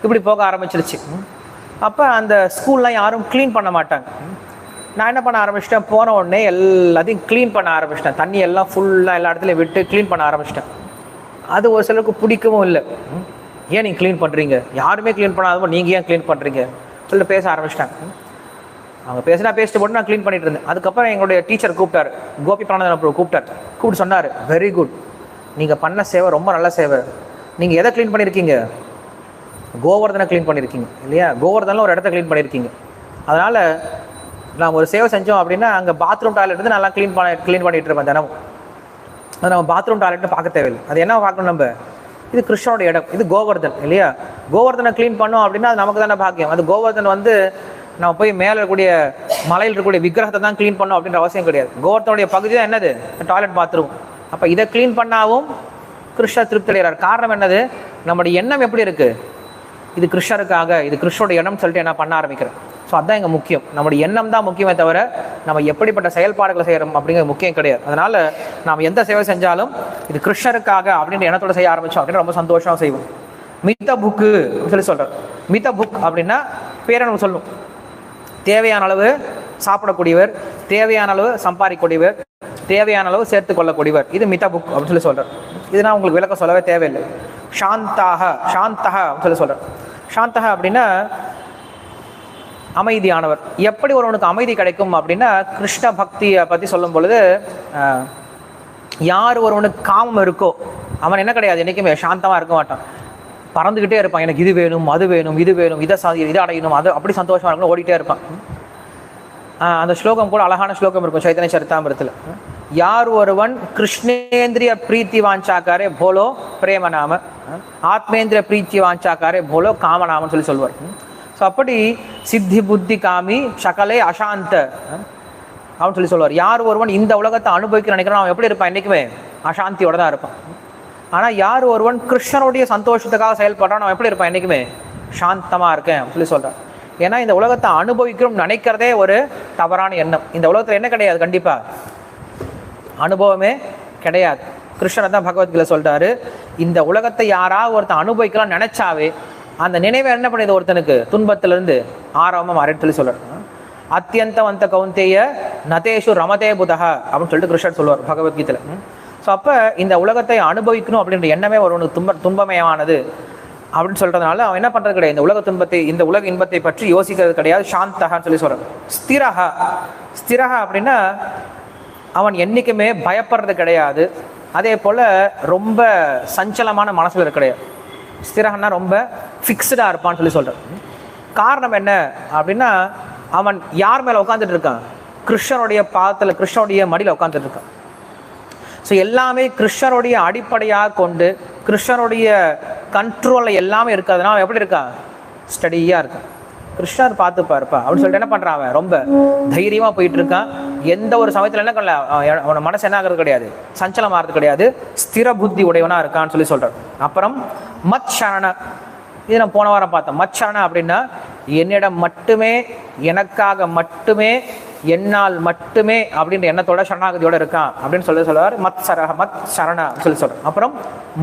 இப்படி போக ஆரம்பிச்சிருச்சு. அப்போ அந்த ஸ்கூல்லாம் யாரும் க்ளீன் பண்ண மாட்டாங்க. நான் என்ன பண்ண ஆரம்பிச்சிட்டேன், போன உடனே எல்லாத்தையும் க்ளீன் பண்ண ஆரம்பிச்சிட்டேன். தண்ணி எல்லாம் ஃபுல்லாக எல்லா இடத்துலையும் விட்டு க்ளீன் பண்ண ஆரம்பிச்சிட்டேன். அது ஒரு சிலருக்கு பிடிக்கவும் இல்லை. ஏன் நீங்கள் க்ளீன் பண்ணுறீங்க, யாருமே க்ளீன் பண்ணாதப்போ நீங்கள் ஏன் க்ளீன் பண்ணுறீங்க சொல்லிட்டு பேச ஆரம்பிச்சிட்டாங்க. அவங்க பேசிட்டு போட்டு நான் க்ளீன் பண்ணிட்டு இருந்தேன். அதுக்கப்புறம் எங்களுடைய டீச்சர் கூப்பிட்டாரு, கோபி பிராணந்தன் கூப்பிட்டார். கூப்பிட்டு சொன்னார், வெரி குட், நீங்கள் பண்ண சேவை ரொம்ப நல்ல சேவை. நீங்கள் எதை க்ளீன் பண்ணியிருக்கீங்க? கோவர்தனை க்ளீன் பண்ணியிருக்கீங்க இல்லையா? கோவர்தனில் ஒரு இடத்த க்ளீன் பண்ணியிருக்கீங்க. அதனால் நான் ஒரு சேவை செஞ்சோம் அப்படின்னா அங்கே பாத்ரூம் டாய்லெட் வந்து நல்லா க்ளீன் பண்ணிட்டு இருப்பேன் தினமும். அது நம்ம பாத்ரூம் டாய்லெட்னு பார்க்க தேவையில்லை. அது என்ன பார்க்கணும், நம்ம இது கிருஷ்ணனோட இடம், இது கோவர்தன் இல்லையா? கோவர்தனை க்ளீன் பண்ணோம் அப்படின்னா அது நமக்கு தானே பாக்கியம். அது கோவர்தன் வந்து நம்ம போய் மேலே இருக்கக்கூடிய மலையில் இருக்கக்கூடிய விக்கிரகத்தை தான் க்ளீன் பண்ணோம் அப்படின்ற அவசியம் கிடையாது. கோவர்தனுடைய பகுதி தான் என்னது, டாய்லெட் பாத்ரூம். அப்போ இதை க்ளீன் பண்ணாவும் கிருஷ்ணர் திருப்தி அடைகிறார். காரணம் என்னது, நம்முடைய எண்ணம் எப்படி இருக்குது, இது கிருஷ்ணருக்காக, இது கிருஷ்ணோட எண்ணம் சொல்லிட்டு என்ன பண்ண ஆரம்பிக்கிறேன். ஸோ அதுதான் இங்கே முக்கியம். நம்முடைய எண்ணம் தான் முக்கியமே தவிர நம்ம எப்படிப்பட்ட செயல்பாடுகளை செய்கிறோம் அப்படிங்கிறது முக்கியம் கிடையாது. அதனால் நாம் எந்த சேவை செஞ்சாலும் இது கிருஷ்ணருக்காக அப்படின்ற எண்ணத்தோடு செய்ய ஆரம்பித்தோம் அப்படின்னு ரொம்ப சந்தோஷமாக செய்வோம். மித்த புக்கு சொல்லி சொல்கிறேன். மித்த புக் அப்படின்னா பேரை நம்ம சொல்லணும். தேவையான அளவு சாப்பிடக்கூடியவர், தேவையான அளவு சம்பாதிக்கக்கூடியவர், தேவையான அளவு சேர்த்து கொள்ளக்கூடியவர், இது மித்த புக் அப்படின்னு சொல்லி சொல்கிறேன். இது நான் உங்களுக்கு விளக்கம் சொல்லவே தேவையில்லை. சாந்தாக அப்படின்னு சொல்லி சொல்கிறேன். சாந்தக அப்படின்னா அமைதியானவர். எப்படி ஒருவனுக்கு அமைதி கிடைக்கும் அப்படின்னா, கிருஷ்ண பக்தியை பற்றி சொல்லும் பொழுது, யார் ஒருவனுக்கு காமம் இருக்கோ அவன் என்ன கிடையாது, என்றைக்குமே சாந்தமாக இருக்க மாட்டான். பறந்துக்கிட்டே இருப்பான், எனக்கு இது வேணும், அது வேணும், இது வேணும், இதை அடையணும், அது அப்படி சந்தோஷமாக இருக்கணும், ஓடிட்டே இருப்பான். அந்த ஸ்லோகம் கூட அழகான ஸ்லோகம் இருக்கும் சைத்தன்ய சரிதாமிரத்தில். யார் ஒருவன் கிருஷ்ணேந்திரிய பிரீத்தி வாஞ்சாக்காரே போலோ பிரேம நாம, ஆத்மேந்திரிய பிரீத்தி வாஞ்சாக்காரே போலோ காமநாமன்னு சொல்லி சொல்வார். ஸோ அப்படி சித்தி புத்தி காமி சகலே அசாந்த அப்படின்னு சொல்லி சொல்லுவார். யார் ஒருவன் இந்த உலகத்தை அனுபவிக்க நினைக்கிறான் அவன் எப்படி இருப்பான், என்றைக்குமே அசாந்தியோட தான் இருப்பான். ஆனால் யார் ஒருவன் கிருஷ்ணனுடைய சந்தோஷத்துக்காக செயல்படுறான் அவன் எப்படி இருப்பான், என்றைக்குமே சாந்தமாக இருக்கேன் அப்படின்னு சொல்லி சொல்கிறான். ஏன்னா இந்த உலகத்தை அனுபவிக்கிறோம் நினைக்கிறதே ஒரு தவறான எண்ணம். இந்த உலகத்தில் என்ன கிடையாது, கண்டிப்பாக அனுபவமே கிடையாது. கிருஷ்ணர் தான் பகவத்கீதை சொல்கிறாரு, இந்த உலகத்தை யாராவது ஒருத்தன் அனுபவிக்கலாம் நினைச்சாவே அந்த நினைவை என்ன பண்ணுது, ஒருத்தனுக்கு துன்பத்திலிருந்து ஆரம்பமாக மாறிட்டு சொல்லி சொல்கிறார். அத்தியந்தவந்த கௌந்தேய நதேஷு ரமதே புதக அப்படின்னு சொல்லிட்டு கிருஷ்ணர் சொல்லுவார் பகவத்கீதையில். ஸோ அப்போ இந்த உலகத்தை அனுபவிக்கணும் அப்படின்ற எண்ணமே ஒருவனுக்கு துன்பமயமானது அப்படின்னு சொல்கிறதுனால அவன் என்ன பண்ணுறது கிடையாது, இந்த உலக இன்பத்தை பற்றி யோசிக்கிறது கிடையாது. சாந்தகான்னு சொல்லி சொல்கிறார். ஸ்திரகா அப்படின்னா அவன் என்றைக்குமே பயப்படுறது கிடையாது. அதே போல் ரொம்ப சஞ்சலமான மனசில் இருக்க கிடையாது. ஸ்திரகன்னா ரொம்ப ஃபிக்ஸ்டாக இருப்பான்னு சொல்லி சொல்கிறார். காரணம் என்ன அப்படின்னா, அவன் யார் மேலே உட்காந்துட்டு இருக்கான், கிருஷ்ணனுடைய பாதத்தில், கிருஷ்ணனுடைய மடியில் உட்காந்துட்டு இருக்கான். ஸோ எல்லாமே கிருஷ்ணனுடைய அடிப்படையாக கொண்டு கிருஷ்ணனுடைய கண்ட்ரோலில் எல்லாமே இருக்கிறதுனால எப்படி இருக்கான், ஸ்டடியாக இருக்கான். கிருஷ்ணர் பார்த்துப்பாருப்பா அப்படின்னு சொல்லிட்டு என்ன பண்ணுறான், அவன் ரொம்ப தைரியமாக போயிட்டு இருக்கான். எந்த ஒரு சமயத்தில் என்ன பண்ணல, அவனோட மனசு என்ன ஆகிறது கிடையாது, சஞ்சலமாகிறது கிடையாது, ஸ்திர புத்தி உடையவனாக இருக்கான்னு சொல்லி சொல்கிறார். அப்புறம் மத் சரண, இது நான் போன வாரம் பார்த்தேன். மத் சரண அப்படின்னா என்னிடம் மட்டுமே, எனக்காக மட்டுமே, என்னால் மட்டுமே அப்படின்ற எண்ணத்தோட சரணாகதியோட இருக்கான் அப்படின்னு சொல்லுவார். மத் சரண சொல்லி சொல்கிறார். அப்புறம்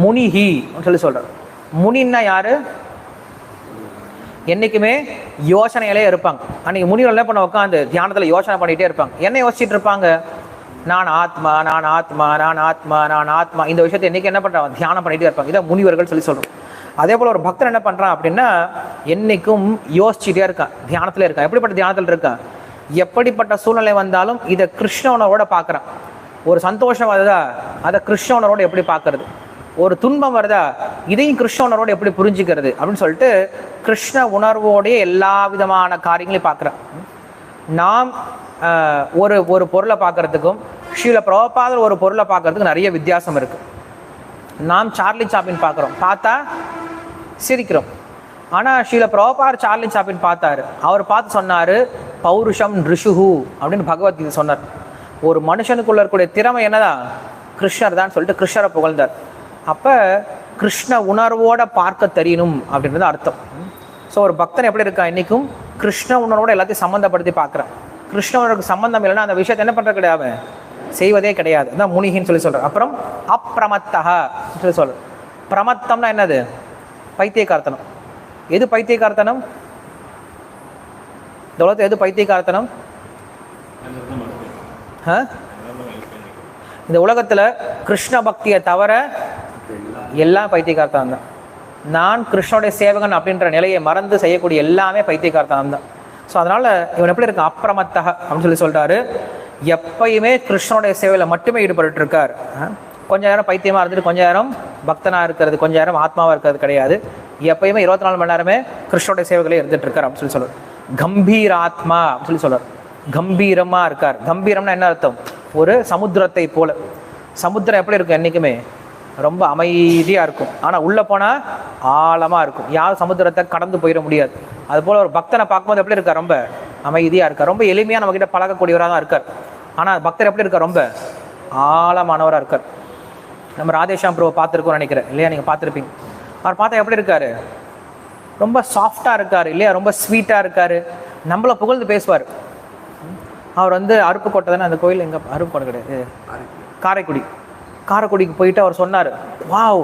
முனிஹி சொல்லி சொல்கிறார். முனின்னா யாரு, என்றைக்குமே யோசனையிலே இருப்பாங்க. அன்றைக்கி முனிவர் என்ன பண்ண உட்காந்து தியானத்தில் யோசனை பண்ணிகிட்டே இருப்பாங்க. என்ன யோசிச்சுட்டு இருப்பாங்க, நான் ஆத்மா, நான் ஆத்மா, நான் ஆத்மா, நான் ஆத்மா. இந்த விஷயத்தை என்றைக்கு என்ன பண்ணுறாங்க, தியானம் பண்ணிகிட்டே இருப்பாங்க. இதை முனிவர்கள் சொல்லி சொல்கிறோம். அதே போல் ஒரு பக்தர் என்ன பண்ணுறான் அப்படின்னா, என்றைக்கும் யோசிச்சுட்டே இருக்கான், தியானத்தில் இருக்கான். எப்படிப்பட்ட தியானத்தில் இருக்கான், எப்படிப்பட்ட சூழ்நிலை வந்தாலும் இதை கிருஷ்ணனோட பார்க்குறான். ஒரு சந்தோஷம் வருதா, அதை கிருஷ்ணனோட எப்படி பார்க்கறது, ஒரு துன்பம் வருதா, இதையும் கிருஷ்ணனோட எப்படி புரிஞ்சுக்கிறது அப்படின்னு சொல்லிட்டு கிருஷ்ண உணர்வோடைய எல்லா விதமான காரியங்களையும் பார்க்குறேன். நாம் ஒரு பொருளை பார்க்கறதுக்கும் ஸ்ரீல பிரபுபாதர் ஒரு பொருளை பார்க்கறதுக்கு நிறைய வித்தியாசம் இருக்குது. நாம் சார்லி சாப்பின் பார்க்குறோம், பார்த்தா சிரிக்கிறோம். ஆனால் ஸ்ரீல பிரபுபாதர் சார்லி சாப்பின் பார்த்தாரு, அவர் பார்த்து சொன்னார், பௌருஷம் ரிஷுஹு அப்படின்னு பகவத்கீதை சொன்னார். ஒரு மனுஷனுக்குள்ள இருக்கக்கூடிய திறமை என்னதான், கிருஷ்ணர் தான் சொல்லிட்டு கிருஷ்ணரை புகழ்ந்தார். அப்போ கிருஷ்ண உணர்வோட பார்க்க தெரியணும் அப்படின்றது அர்த்தம். ஸோ ஒரு பக்தன் எப்படி இருக்கா, இன்றைக்கும் கிருஷ்ண உணர்வோட எல்லாத்தையும் சம்மந்தப்படுத்தி பார்க்குறான். கிருஷ்ண உணர்வுக்கு சம்மந்தம் இல்லைன்னா அந்த விஷயத்தை என்ன பண்ணுறது கிடையாது, செய்வதே கிடையாது. அதான் முனிகின்னு சொல்லி சொல்கிறார். அப்புறம் அப்பிரமத்தக சொல்லி சொல்கிறார். பிரமத்தம்னா என்னது, பைத்தியக்கார்த்தனம். எது பைத்தியக்கார்த்தனம், இந்த உலகத்தில் எது பைத்தியக்கார்த்தனம், இந்த உலகத்தில் கிருஷ்ண பக்தியை தவிர எல்லாம் பைத்தியக்கார்த்தனம் தான். நான் கிருஷ்ணனுடைய சேவகன் அப்படின்ற நிலையை மறந்து செய்யக்கூடிய எல்லாமே பைத்தியக்கார்த்தனம் தான். ஸோ அதனால் இவன் எப்படி இருக்கான், அப்பிரமத்தக அப்படின்னு சொல்கிறாரு. எப்பயுமே கிருஷ்ணனுடைய சேவையில் மட்டுமே ஈடுபட்டு இருக்கார். கொஞ்ச நேரம் பைத்தியமாக இருந்துட்டு கொஞ்ச நேரம் பக்தனாக இருக்கிறது, கொஞ்ச நேரம் ஆத்மாவாக இருக்கிறது கிடையாது. எப்பயுமே 24 மணி நேரமே கிருஷ்ணனுடைய சேவைகளே இருந்துட்டு இருக்கார் அப்படின்னு சொல்லுவார். கம்பீர ஆத்மா அப்படின்னு சொல்லுவார். கம்பீரமாக இருக்கார். கம்பீரம்னா என்ன அர்த்தம், ஒரு சமுத்திரத்தை போல. சமுத்திரம் எப்படி இருக்கும், என்றைக்குமே ரொம்ப அமைதியாக இருக்கும், ஆனால் உள்ளே போனால் ஆழமாக இருக்கும். யாரும் சமுத்திரத்தை கடந்து போயிட முடியாது. அதுபோல் ஒரு பக்தனை பார்க்கும்போது எப்படி இருக்கார், ரொம்ப அமைதியாக இருக்கார். ரொம்ப எளிமையாக நம்மக்கிட்ட பழகக்கூடியவராக தான் இருக்கார். ஆனால் பக்தர் எப்படி இருக்கார், ரொம்ப ஆழமானவராக இருக்கார். நம்ம ராதேஷாம் ப்ரோவை பார்த்துருக்கோம் நினைக்கிறேன் இல்லையா, நீங்கள் பார்த்துருப்பீங்க. அவர் பார்த்தா எப்படி இருக்கார், ரொம்ப சாஃப்டாக இருக்கார் இல்லையா, ரொம்ப ஸ்வீட்டாக இருக்கார். நம்மளை புகழ்ந்து பேசுவார். அவர் அருப்புக்கோட்டை தானே அந்த கோயில், எங்கே அருப்புக்கோட்டை கிடையாது, காரைக்குடிக்கு போயிட்டு அவர் சொன்னார், வாவ்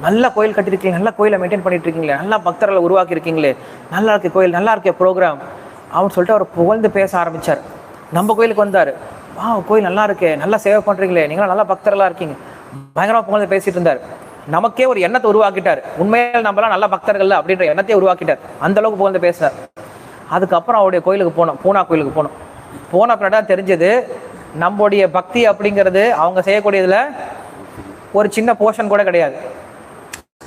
நல்ல கோயில் கட்டியிருக்கீங்க, நல்ல கோயிலை மெயின்டைன் பண்ணிட்டு இருக்கீங்களே, நல்லா பக்தர்களை உருவாக்கி இருக்கீங்களே, நல்லா இருக்க கோயில், நல்லா இருக்க ப்ரோக்ராம் அப்படின்னு சொல்லிட்டு அவர் புகழ்ந்து பேச ஆரம்பித்தார். நம்ம கோயிலுக்கு வந்தார், கோயில் நல்லா இருக்கே, நல்லா சேவை பண்ணுறீங்களே, நீங்களும் நல்லா பக்தர்களாக இருக்கீங்க, பயங்கரமாக புகழ்ந்து பேசிட்டு இருந்தார். நமக்கே ஒரு எண்ணத்தை உருவாக்கிட்டார், உண்மையில் நம்மளாம் நல்ல பக்தர்கள் அப்படின்ற எண்ணத்தையே உருவாக்கிட்டார். அந்த அளவுக்கு புகழ்ந்து பேசினார். அதுக்கப்புறம் அவருடைய கோயிலுக்கு போனோம், பூனா கோயிலுக்கு போன பின்னாடி தான் தெரிஞ்சது, நம்முடைய பக்தி அப்படிங்கிறது அவங்க செய்யக்கூடியதுல ஒரு சின்ன போர்ஷன் கூட கிடையாது.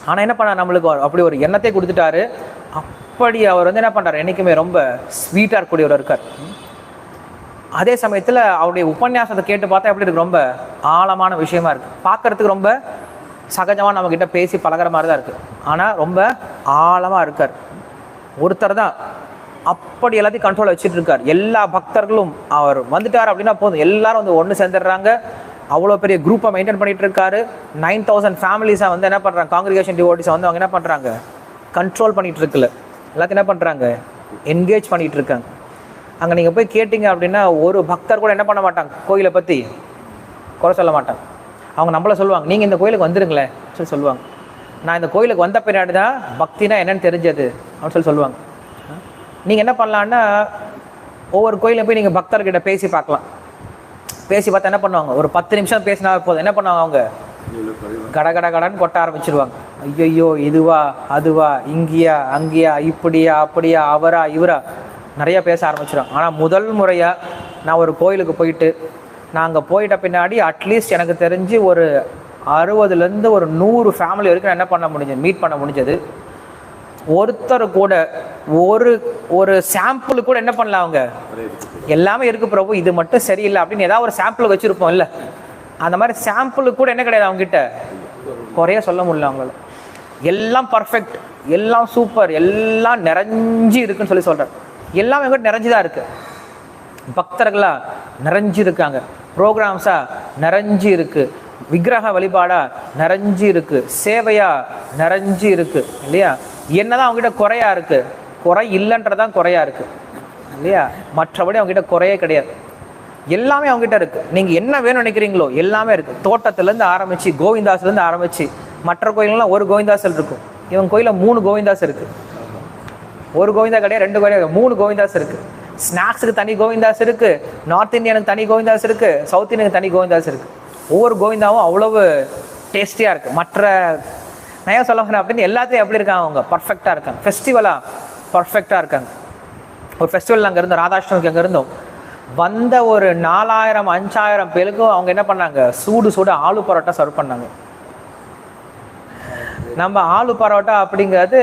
ஆனால் என்ன பண்ணார், நம்மளுக்கு அப்படி ஒரு எண்ணத்தை கொடுத்துட்டாரு. அப்படி அவர் என்ன பண்ணுறாரு, என்றைக்குமே ரொம்ப ஸ்வீட்டாக இருக்கக்கூடியவர் இருக்கார். அதே சமயத்தில் அவருடைய உபன்யாசத்தை கேட்டு பார்த்தா எப்படி இருக்கு, ரொம்ப ஆழமான விஷயமா இருக்குது. பார்க்கறதுக்கு ரொம்ப சகஜமாக நம்மக்கிட்ட பேசி பழகிற மாதிரி தான் இருக்குது, ஆனால் ரொம்ப ஆழமாக இருக்கார். ஒருத்தர் தான் அப்படி எல்லாத்தையும் கண்ட்ரோல் வச்சுட்டு இருக்கார். எல்லா பக்தர்களும் அவர் வந்துட்டார் அப்படின்னா போதும், எல்லாரும் ஒன்று சேர்ந்துடுறாங்க. அவ்வளோ பெரிய குரூப்பை மெயின்டைன் பண்ணிட்டு இருக்காரு. 9000 ஃபேமிலிஸை என்ன பண்ணுறாங்க, காங்கிரிகேஷன் டிவோட்டிஸை அவங்க என்ன பண்ணுறாங்க, கண்ட்ரோல் பண்ணிட்டு இருக்குல்ல, எல்லாத்தையும் என்ன பண்ணுறாங்க, என்கேஜ் பண்ணிட்டு இருக்காங்க. அங்கே நீங்கள் போய் கேட்டிங்க அப்படின்னா ஒரு பக்தர் கூட என்ன பண்ண மாட்டாங்க, கோயிலை பற்றி குறை சொல்ல மாட்டாங்க. அவங்க நம்மள சொல்லுவாங்க, நீங்கள் இந்த கோயிலுக்கு வந்துடுங்களேன் சொல்லுவாங்க. நான் இந்த கோயிலுக்கு வந்த பின்னாடி தான் பக்தினா என்னன்னு தெரிஞ்சது அப்படின்னு சொல்லுவாங்க. நீங்கள் என்ன பண்ணலான்னா, ஒவ்வொரு கோயிலையும் போய் நீங்கள் பக்தர்கிட்ட பேசி பார்க்கலாம். பேசி பார்த்தா என்ன பண்ணுவாங்க, ஒரு 10 நிமிஷம் பேசினா போதும், என்ன பண்ணுவாங்க, அவங்க கடன்னு கொட்ட ஆரம்பிச்சிருவாங்க. ஐயோ இதுவா அதுவா, இங்கேயா அங்கேயா, இப்படியா அப்படியா, அவரா இவரா, நிறையா பேச ஆரம்பிச்சிடுவாங்க. ஆனால் முதல் முறையாக நான் ஒரு கோயிலுக்கு போயிட்டு, நான் அங்கே போயிட்ட பின்னாடி அட்லீஸ்ட் எனக்கு தெரிஞ்சு ஒரு 60லேருந்து ஒரு 100 ஃபேமிலி வரைக்கும் என்ன பண்ண முடிஞ்சது, மீட் பண்ண முடிஞ்சது. ஒருத்தர் கூட ஒரு சாம்பிள் கூட என்ன பண்ணலாம், அவங்க எல்லாமே இருக்கு பிரபு, இது மட்டும் சரியில்லை அப்படின்னு ஏதாவது ஒரு சாம்பிள் வச்சுருப்போம் இல்லை, அந்த மாதிரி சாம்பிளுக்கு கூட என்ன கிடையாது அவங்ககிட்ட, குறைய சொல்ல முடியல அவங்களால. எல்லாம் பர்ஃபெக்ட், எல்லாம் சூப்பர், எல்லாம் நிறைஞ்சி இருக்குன்னு சொல்கிறேன். எல்லாமே எங்கிட்ட நிறைஞ்சுதான் இருக்கு. பக்தர்களா நிறைஞ்சு இருக்காங்க, ப்ரோக்ராம்ஸா நிறைஞ்சு இருக்கு, விக்கிரக வழிபாடா நிறைஞ்சு இருக்கு, சேவையா நிறைஞ்சு இருக்கு இல்லையா. என்னதான் அவங்ககிட்ட குறையா இருக்கு, குறை இல்லைன்றதான் குறையா இருக்கு இல்லையா. மற்றபடி அவங்ககிட்ட குறையே கிடையாது, எல்லாமே அவங்ககிட்ட இருக்கு. நீங்க என்ன வேணும்னு நினைக்கிறீங்களோ எல்லாமே இருக்கு. தோட்டத்திலேருந்து ஆரம்பிச்சு, கோவிந்தாஸ்லேருந்து ஆரம்பிச்சு, மற்ற கோயிலெலாம் ஒரு கோவிந்தாசல் இருக்கும். இவங்க கோயிலில் 3 கோவிந்தாஸ் இருக்கு. ஒரு கோவிந்தா கிடையாது, 2 கோவிந்தா, 3 கோவிந்தாஸ் இருக்கு. ஸ்நாக்ஸுக்கு தனி கோவிந்தாஸ் இருக்கு, நார்த் இந்தியனுக்கு தனி கோவிந்தாஸ் இருக்கு, சவுத் இந்தியனுக்கு தனி கோவிந்தாஸ் இருக்கு. ஒவ்வொரு கோவிந்தாவும் அவ்வளவு டேஸ்டியா இருக்கு. மற்ற நயா சொல்ல அப்படின்னு எல்லாத்தையும் எப்படி இருக்காங்க, அவங்க பர்ஃபெக்டா இருக்காங்க. ஃபெஸ்டிவலா பர்ஃபெக்டா இருக்காங்க. ஒரு ஃபெஸ்டிவல் அங்கே இருந்தோம், ராதாஷ்டமிக்கு அங்கே இருந்தோம். வந்த ஒரு 4000-5000 பேருக்கும் அவங்க என்ன பண்ணாங்க, சூடு ஆலு பரோட்டா சர்வ் பண்ணாங்க. நம்ம ஆலு பரோட்டா அப்படிங்கிறது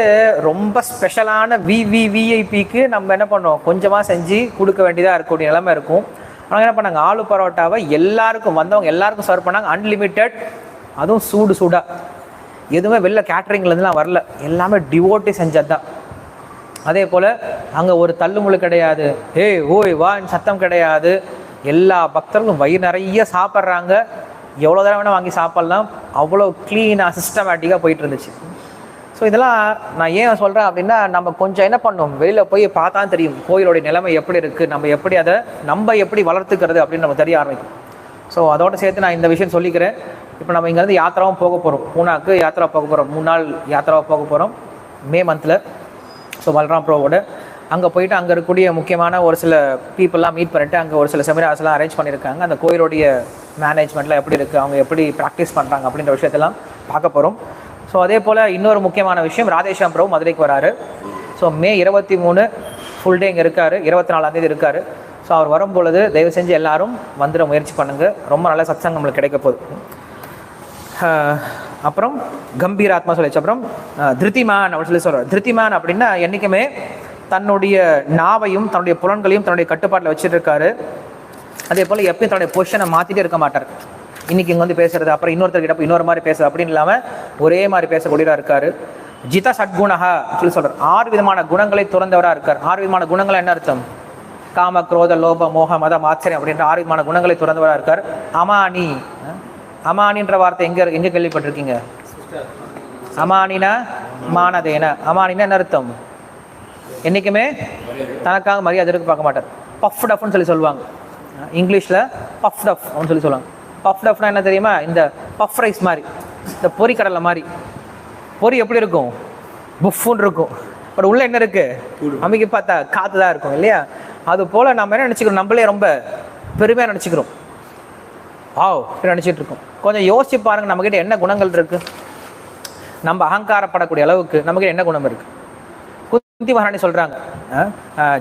ரொம்ப ஸ்பெஷலான விஐபிக்கு நம்ம என்ன பண்ணோம், கொஞ்சமாக செஞ்சு கொடுக்க வேண்டியதாக இருக்கக்கூடிய நிலைமை இருக்கும். அவங்க என்ன பண்ணாங்க, ஆலு பரோட்டாவை எல்லாருக்கும் வந்தவங்க எல்லாருக்கும் சர்வ் பண்ணாங்க, அன்லிமிட்டெட், அதுவும் சூடாக. எதுவுமே வெளில கேட்ரிங்லேருந்துலாம் வரல, எல்லாமே டிவோட்டி செஞ்சது தான். அதே போல் அங்கே ஒரு தள்ளுமுள்ளு கிடையாது, ஓய் வான்னு சத்தம் கிடையாது. எல்லா பக்தர்களும் வயிறு நிறைய சாப்பிட்றாங்க, எவ்வளோ தடவை வேணால் வாங்கி சாப்பிட்லாம். அவ்வளோ க்ளீனாக சிஸ்டமேட்டிக்காக போயிட்டு இருந்துச்சு. ஸோ இதெல்லாம் நான் ஏன் சொல்கிறேன் அப்படின்னா, நம்ம கொஞ்சம் என்ன பண்ணணும், வெளியில் போய் பார்த்தா தெரியும் கோயிலோடைய நிலைமை எப்படி இருக்குது, நம்ம எப்படி வளர்த்துக்கிறது அப்படின்னு நம்ம தெரிய ஆரம்பிக்கும். ஸோ அதோடு சேர்த்து நான் இந்த விஷயம் சொல்லிக்கிறேன். இப்போ நம்ம இங்கேருந்து யாத்திராவும் போக போகிறோம், பூனாக்கு யாத்திரா போக போகிறோம், 3 நாள் யாத்திராவை போக போகிறோம் மே மந்தில். ஸோ பல்ராம் ப்ரோவோட அங்கே போயிட்டு அங்கே இருக்கக்கூடிய முக்கியமான ஒரு சில பீப்புளெலாம் மீட் பண்ணிவிட்டு, அங்கே ஒரு சில செமினார்ஸ்லாம் அரேஞ்ச் பண்ணியிருக்காங்க. அந்த கோயிலுடைய மேனேஜ்மெண்ட்லாம் எப்படி இருக்குது, அவங்க எப்படி ப்ராக்டிஸ் பண்ணுறாங்க அப்படின்ற விஷயத்தெல்லாம் பார்க்க போகிறோம். ஸோ அதே போல் இன்னொரு முக்கியமான விஷயம், ராதேஷாம் பிரபு மதுரைக்கு வராரு. ஸோ மே 23 ஃபுல் டே இங்கே இருக்கார், 24ஆம் தேதி இருக்கார். ஸோ அவர் வரும்பொழுது தயவு செஞ்சு எல்லாரும் வந்துட முயற்சி பண்ணுங்கள். ரொம்ப நல்ல சத்சங்கம் நம்மளுக்கு கிடைக்க போகுது. அப்புறம் கம்பீராத்மா சொல்லிச்சு. அப்புறம் திருத்திமான் அப்படின்னு சொல்லி சொல்கிறார். திருத்திமான் அப்படின்னா என்றைக்குமே தன்னுடைய நாவையும் தன்னுடைய புலன்களையும் தன்னுடைய கட்டுப்பாட்டில் வச்சுட்டு இருக்காரு. அதே போல் எப்பயும் தன்னுடைய பொசிஷனை மாற்றிட்டே இருக்க மாட்டார். இன்றைக்கி இங்கே வந்து பேசுறது, அப்புறம் இன்னொருத்தர்கிட்ட இன்னொரு மாதிரி பேசுறது அப்படின்னு இல்லாமல் ஒரே மாதிரி பேசக்கூடியவராக இருக்கார். ஜித சட்குணஹா சொல்லி சொல்கிறார். 6 விதமான குணங்களை துறந்தவராக இருக்கார். 6 விதமான குணங்கள் என்ன அர்த்தம்? காம, குரோத, லோப, மோக, மதம், ஆச்சரியம் அப்படின்ற 6 விதமான குணங்களை துறந்தவராக இருக்கார். அமானி, அமானின்ற வார்த்தை எங்கே கேள்விப்பட்டிருக்கீங்க? அமானினா மானதேன. அமானினா என்ன அர்த்தம்? என்றைக்குமே தனக்காக மரியாதை எடுக்க பார்க்க மாட்டார். பஃப் டஃப்னு சொல்லி சொல்லுவாங்க இங்கிலீஷில். பஃப் டஃப் அப்படின்னு சொல்லி சொல்லுவாங்க. பஃப் டஃப்னா என்ன தெரியுமா? இந்த பஃப் ரைஸ் மாதிரி, இந்த பொரி கடலை மாதிரி. பொரி எப்படி இருக்கும்? புஃப்னு இருக்கும். பட் உள்ள என்ன இருக்குது? அமைக்க பார்த்தா காற்று தான் இருக்கும் இல்லையா? அது போல் நம்ம என்ன நினச்சிக்கிறோம்? நம்மளே ரொம்ப பெருமையாக நினச்சிக்கிறோம். நினச்சிட்டு இருக்கோம். கொஞ்சம் யோசிச்சு பாருங்கள், நம்மக்கிட்ட என்ன குணங்கள் இருக்குது? நம்ம அகங்காரப்படக்கூடிய அளவுக்கு நம்மக்கிட்ட என்ன குணம் இருக்குது? குந்தி மகாராணி சொல்கிறாங்க,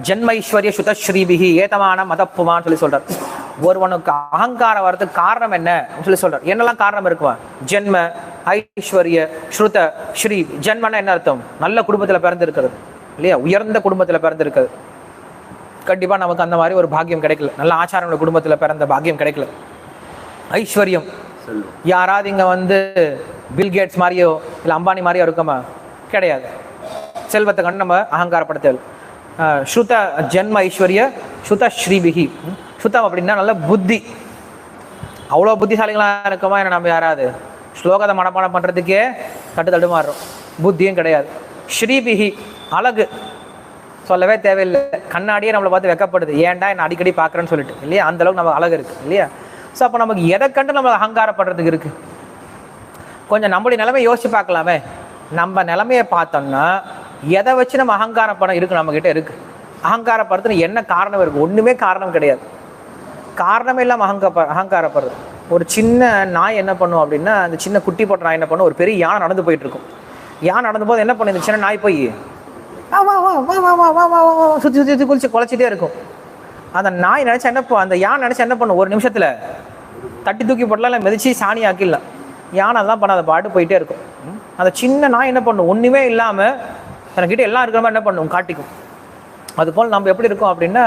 ஜென்ம ஐஸ்வர்ய சுதஸ்ரீபிகி ஏதமான மதப்புமான்னு சொல்லி சொல்கிறார். ஒருவனுக்கு அகங்காரம் வர்றதுக்கு காரணம் என்ன சொல்லி சொல்கிறார். என்னெல்லாம் காரணம் இருக்குவா? ஜென்ம, ஐஸ்வர்ய, ஸ்ருத, ஸ்ரீ. ஜென்மனா என்ன அர்த்தம்? நல்ல குடும்பத்தில் பிறந்திருக்கிறது இல்லையா? உயர்ந்த குடும்பத்தில் பிறந்திருக்கிறது. கண்டிப்பாக நமக்கு அந்த மாதிரி ஒரு பாக்கியம் கிடைக்கல. நல்ல ஆச்சாரங்களோட குடும்பத்தில் பிறந்த பாக்கியம் கிடைக்கல. ஐஸ்வர்யம், யாராவது இங்கே வந்து பில்கேட்ஸ் மாதிரியோ இல்லை அம்பானி மாதிரியோ இருக்குமா? கிடையாது. செல்வத்தை கண்டு நம்ம அகங்காரப்படுத்தல். ஸ்ருத, ஜென்ம ஐஸ்வர்ய, ஸ்ருத ஸ்ரீபிகி. ஸ்ருதம் அப்படின்னா நல்ல புத்தி. அவ்வளோ புத்திசாலிகளாக இருக்குமா? என்ன நம்ம யாராவது ஸ்லோகத்தை மனப்பாடம் பண்ணுறதுக்கே தடுமாறுறோம். புத்தியும் கிடையாது. ஸ்ரீபிகி, அழகு சொல்லவே தேவையில்லை. கண்ணாடியே நம்மளை பார்த்து வெக்கப்படுது, ஏன்டா என்ன அடிக்கடி பார்க்குறேன்னு சொல்லிட்டு இல்லையா? அந்தளவுக்கு நம்ம அழகு இருக்குது இல்லையா? ஸோ அப்போ நமக்கு எதை கண்டு நம்ம அகங்காரப்படுறதுக்கு இருக்குது? கொஞ்சம் நம்மளுடைய நிலைமை யோசிச்சு பார்க்கலாமே. நம்ம நிலைமையை பார்த்தோம்னா எதை வச்சு நம்ம அகங்காரப்படம் இருக்குது? நம்மக்கிட்ட இருக்குது. அகங்காரப்படுறதுன்னு என்ன காரணம் இருக்குது? ஒன்றுமே காரணம் கிடையாது. காரணமே இல்லாமல் அகங்காரப்படுறது. ஒரு சின்ன நாய் என்ன பண்ணும் அப்படின்னா, அந்த சின்ன குட்டி போட்ட நாய் என்ன பண்ணும்? ஒரு பெரிய யானை நடந்து போயிட்டுருக்கும். யானை நடந்து போது என்ன பண்ணும்? இந்த சின்ன நாய் போய் சுற்றி சுற்றி சுற்றி குளிச்சு குலைச்சிட்டே இருக்கும். அந்த நாய் நினச்சா என்ன அந்த யானை நினச்சா என்ன பண்ணும்? ஒரு நிமிஷத்தில் தட்டி தூக்கி போட்டலாம், இல்லை மிதிச்சு சாணி ஆக்கிடலாம். யானை அதெல்லாம் பண்ண, அதை பாட்டு போயிட்டே இருக்கும். அந்த சின்ன நாய் என்ன பண்ணும்? ஒன்றுமே இல்லாமல் தனக்கிட்ட எல்லாம் இருக்கிற மாதிரி என்ன பண்ணும்? காட்டிக்கும். அதுபோல் நம்ம எப்படி இருக்கோம் அப்படின்னா,